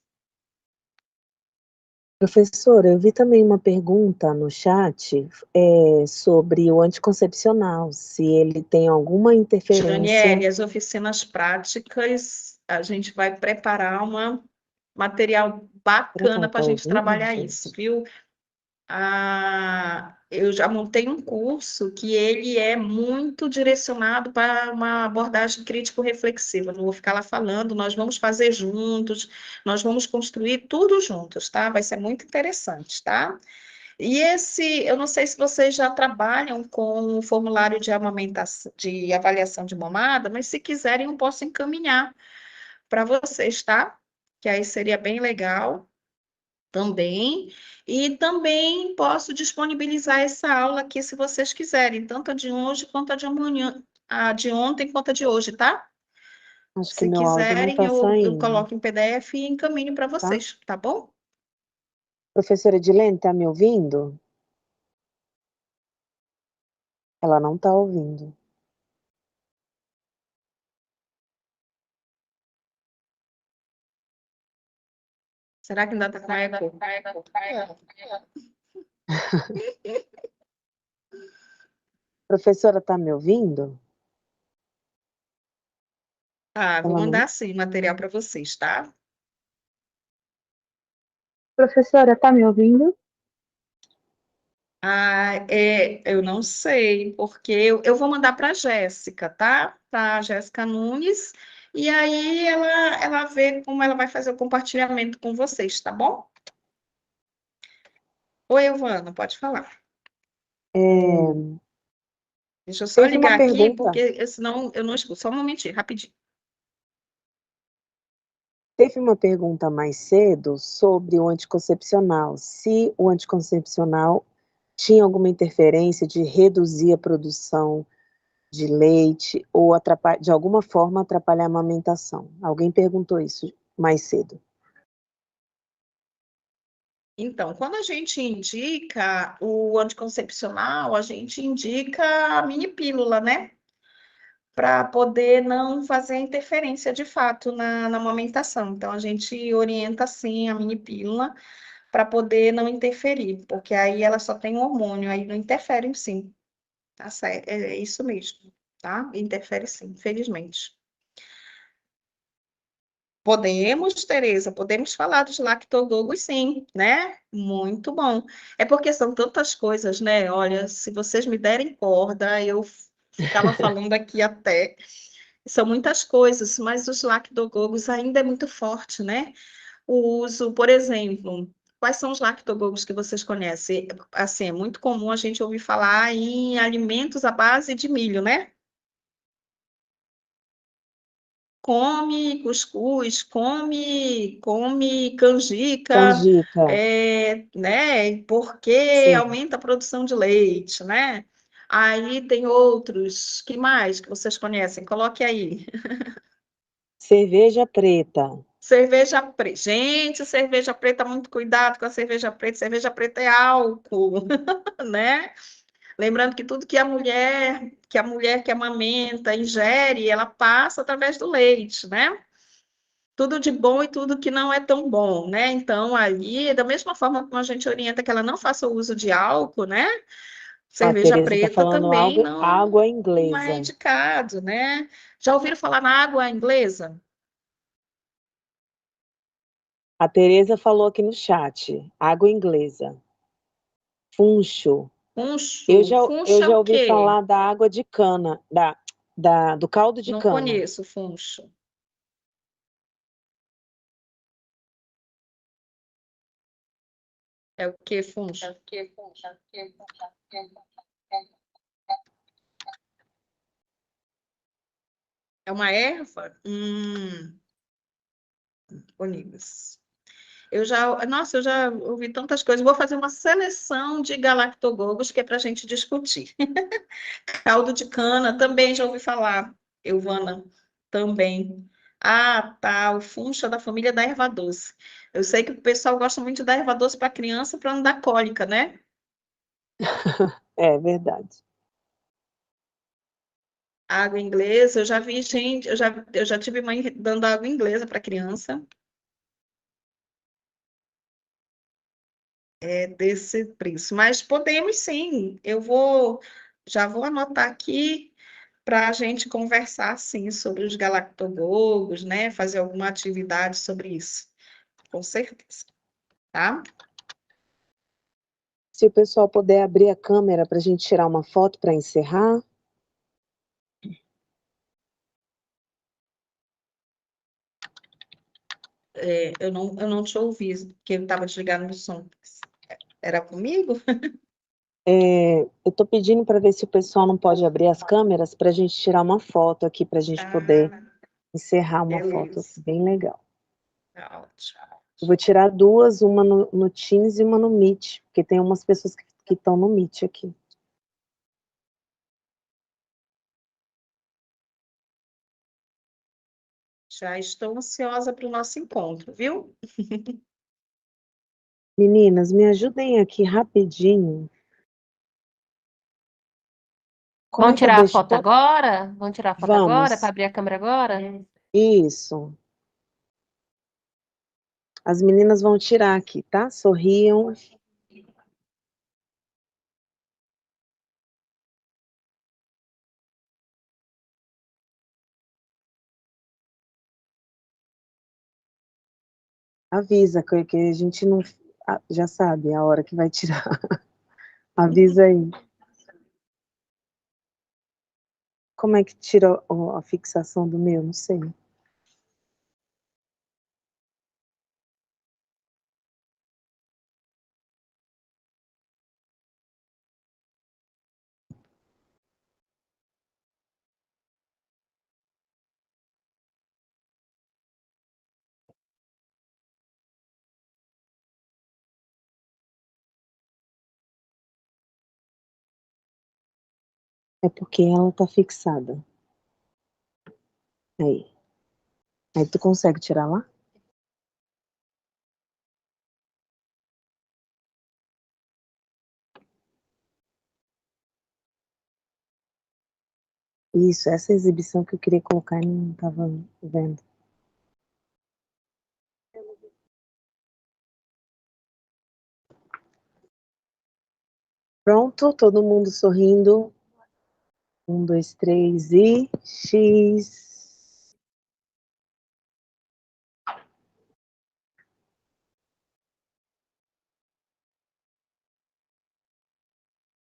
Professora, eu vi também uma pergunta no chat sobre o anticoncepcional, se ele tem alguma interferência. Janiele, as oficinas práticas, a gente vai preparar um material Será que ela bacana para está a gente ouvindo, trabalhar isso, gente? viu? Eu já montei um curso que ele é muito direcionado para uma abordagem crítico-reflexiva. Não vou ficar lá falando, nós vamos fazer juntos, nós vamos construir tudo juntos, tá? Vai ser muito interessante, tá? E eu não sei se vocês já trabalham com o formulário de amamentação, de avaliação de mamada, mas se quiserem, eu posso encaminhar para vocês, tá? Que aí seria bem legal também. E também posso disponibilizar essa aula aqui, se vocês quiserem, tanto a de hoje quanto a de amanhã, a de ontem quanto a de hoje, tá? Acho que Se meu áudio não quiserem, está eu saindo, coloco em PDF e encaminho para tá? vocês, tá bom? Professora Edilene, está me ouvindo? Ela não está ouvindo. Será que ainda está com eco? Professora, está me ouvindo? Vou Ela não. mandar sim o material para vocês, tá? Professora, tá me ouvindo? Eu não sei, porque eu vou mandar para a Jéssica, tá? Para a Jéssica Nunes, e aí ela vê como ela vai fazer o compartilhamento com vocês, tá bom? Oi, Evana, pode falar. É, Deixa eu só teve uma ligar aqui, pergunta. porque senão eu não escuto. Só um momentinho, rapidinho. Teve uma pergunta mais cedo sobre o anticoncepcional. Se o anticoncepcional tinha alguma interferência de reduzir a produção de leite ou de alguma forma atrapalhar a amamentação. Alguém perguntou isso mais cedo. Então, quando a gente indica o anticoncepcional, a gente indica a mini pílula, né? Para poder não fazer interferência de fato na amamentação. Então, a gente orienta sim a mini pílula para poder não interferir, porque aí ela só tem um hormônio, aí não interfere sim, tá certo? É isso mesmo, tá? Interfere sim, infelizmente. Podemos, Tereza, podemos falar dos lactogogos, sim, né? Muito bom. É porque são tantas coisas, né? Olha, se vocês me derem corda, eu ficava falando aqui até. São muitas coisas, mas os lactogogos ainda é muito forte, né? O uso, por exemplo, quais são os lactogogos que vocês conhecem? Assim, é muito comum a gente ouvir falar em alimentos à base de milho, né? Come cuscuz, come canjica, Canjica, né? Porque sim. aumenta a produção de leite, né? Aí tem outros, que mais que vocês conhecem? Coloque aí. Cerveja preta. Cerveja preta. Gente, cerveja preta, muito cuidado com a cerveja preta. Cerveja preta é álcool, né? Lembrando que tudo que a mulher que amamenta, ingere, ela passa através do leite, né? Tudo de bom e tudo que não é tão bom, né? Então, ali, da mesma forma como a gente orienta que ela não faça o uso de álcool, né? A Cerveja Tereza está preta falando também algo, água não é inglesa. indicado, né? Já ouviram falar na água inglesa? A Tereza falou aqui no chat, água inglesa. Funcho. Eu Funcho é já o ouvi quê? falar da água de cana, do caldo de Não cana. conheço funcho. É o que funcho? É uma erva? Bonitas. Nossa, eu já ouvi tantas coisas. Vou fazer uma seleção de galactogogos que é para a gente discutir. Caldo de cana, também já ouvi falar. Euvana, também. Ah, tá. O funcho é da família da erva doce. Eu sei que o pessoal gosta muito da erva doce para criança para não dar cólica, né? É verdade. Água inglesa, eu já vi gente, eu já tive mãe dando água inglesa para criança. É desse preço. Mas podemos sim. Já vou anotar aqui para a gente conversar sim sobre os galactogogos, né? Fazer alguma atividade sobre isso. Com certeza, tá? Se o pessoal puder abrir a câmera para a gente tirar uma foto para encerrar. Eu não te ouvi, porque eu estava desligado no som. Era comigo? Eu estou pedindo para ver se o pessoal não pode abrir as câmeras para a gente tirar uma foto aqui, para a gente poder encerrar uma foto Beleza. bem legal. Tá ótimo. Eu vou tirar duas, uma no Teams e uma no Meet, porque tem umas pessoas que estão no Meet aqui. Já estou ansiosa para o nosso encontro, viu? Meninas, me ajudem aqui rapidinho. Como é Vamos que eu tirar a deixo foto agora? Vamos tirar a foto agora, para Vamos. abrir a câmera agora? Isso. As meninas vão tirar aqui, tá? Sorriam. Avisa que a gente não já sabe a hora que vai tirar. Avisa aí. Como é que tira a fixação do meu? Não sei. É porque ela tá fixada. Aí. Aí tu consegue tirar lá? Isso, essa exibição que eu queria colocar e não tava vendo. Pronto, todo mundo sorrindo. 1, 2, 3 e X.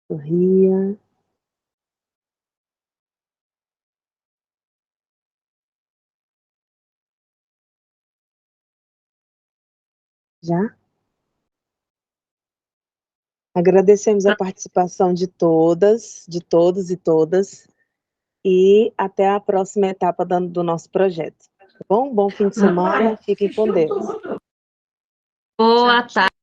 Sorria. Já? Agradecemos a participação de todas, de todos e todas. E até a próxima etapa do nosso projeto. Tá bom? Bom fim de semana. Fiquem com Deus. Boa tarde.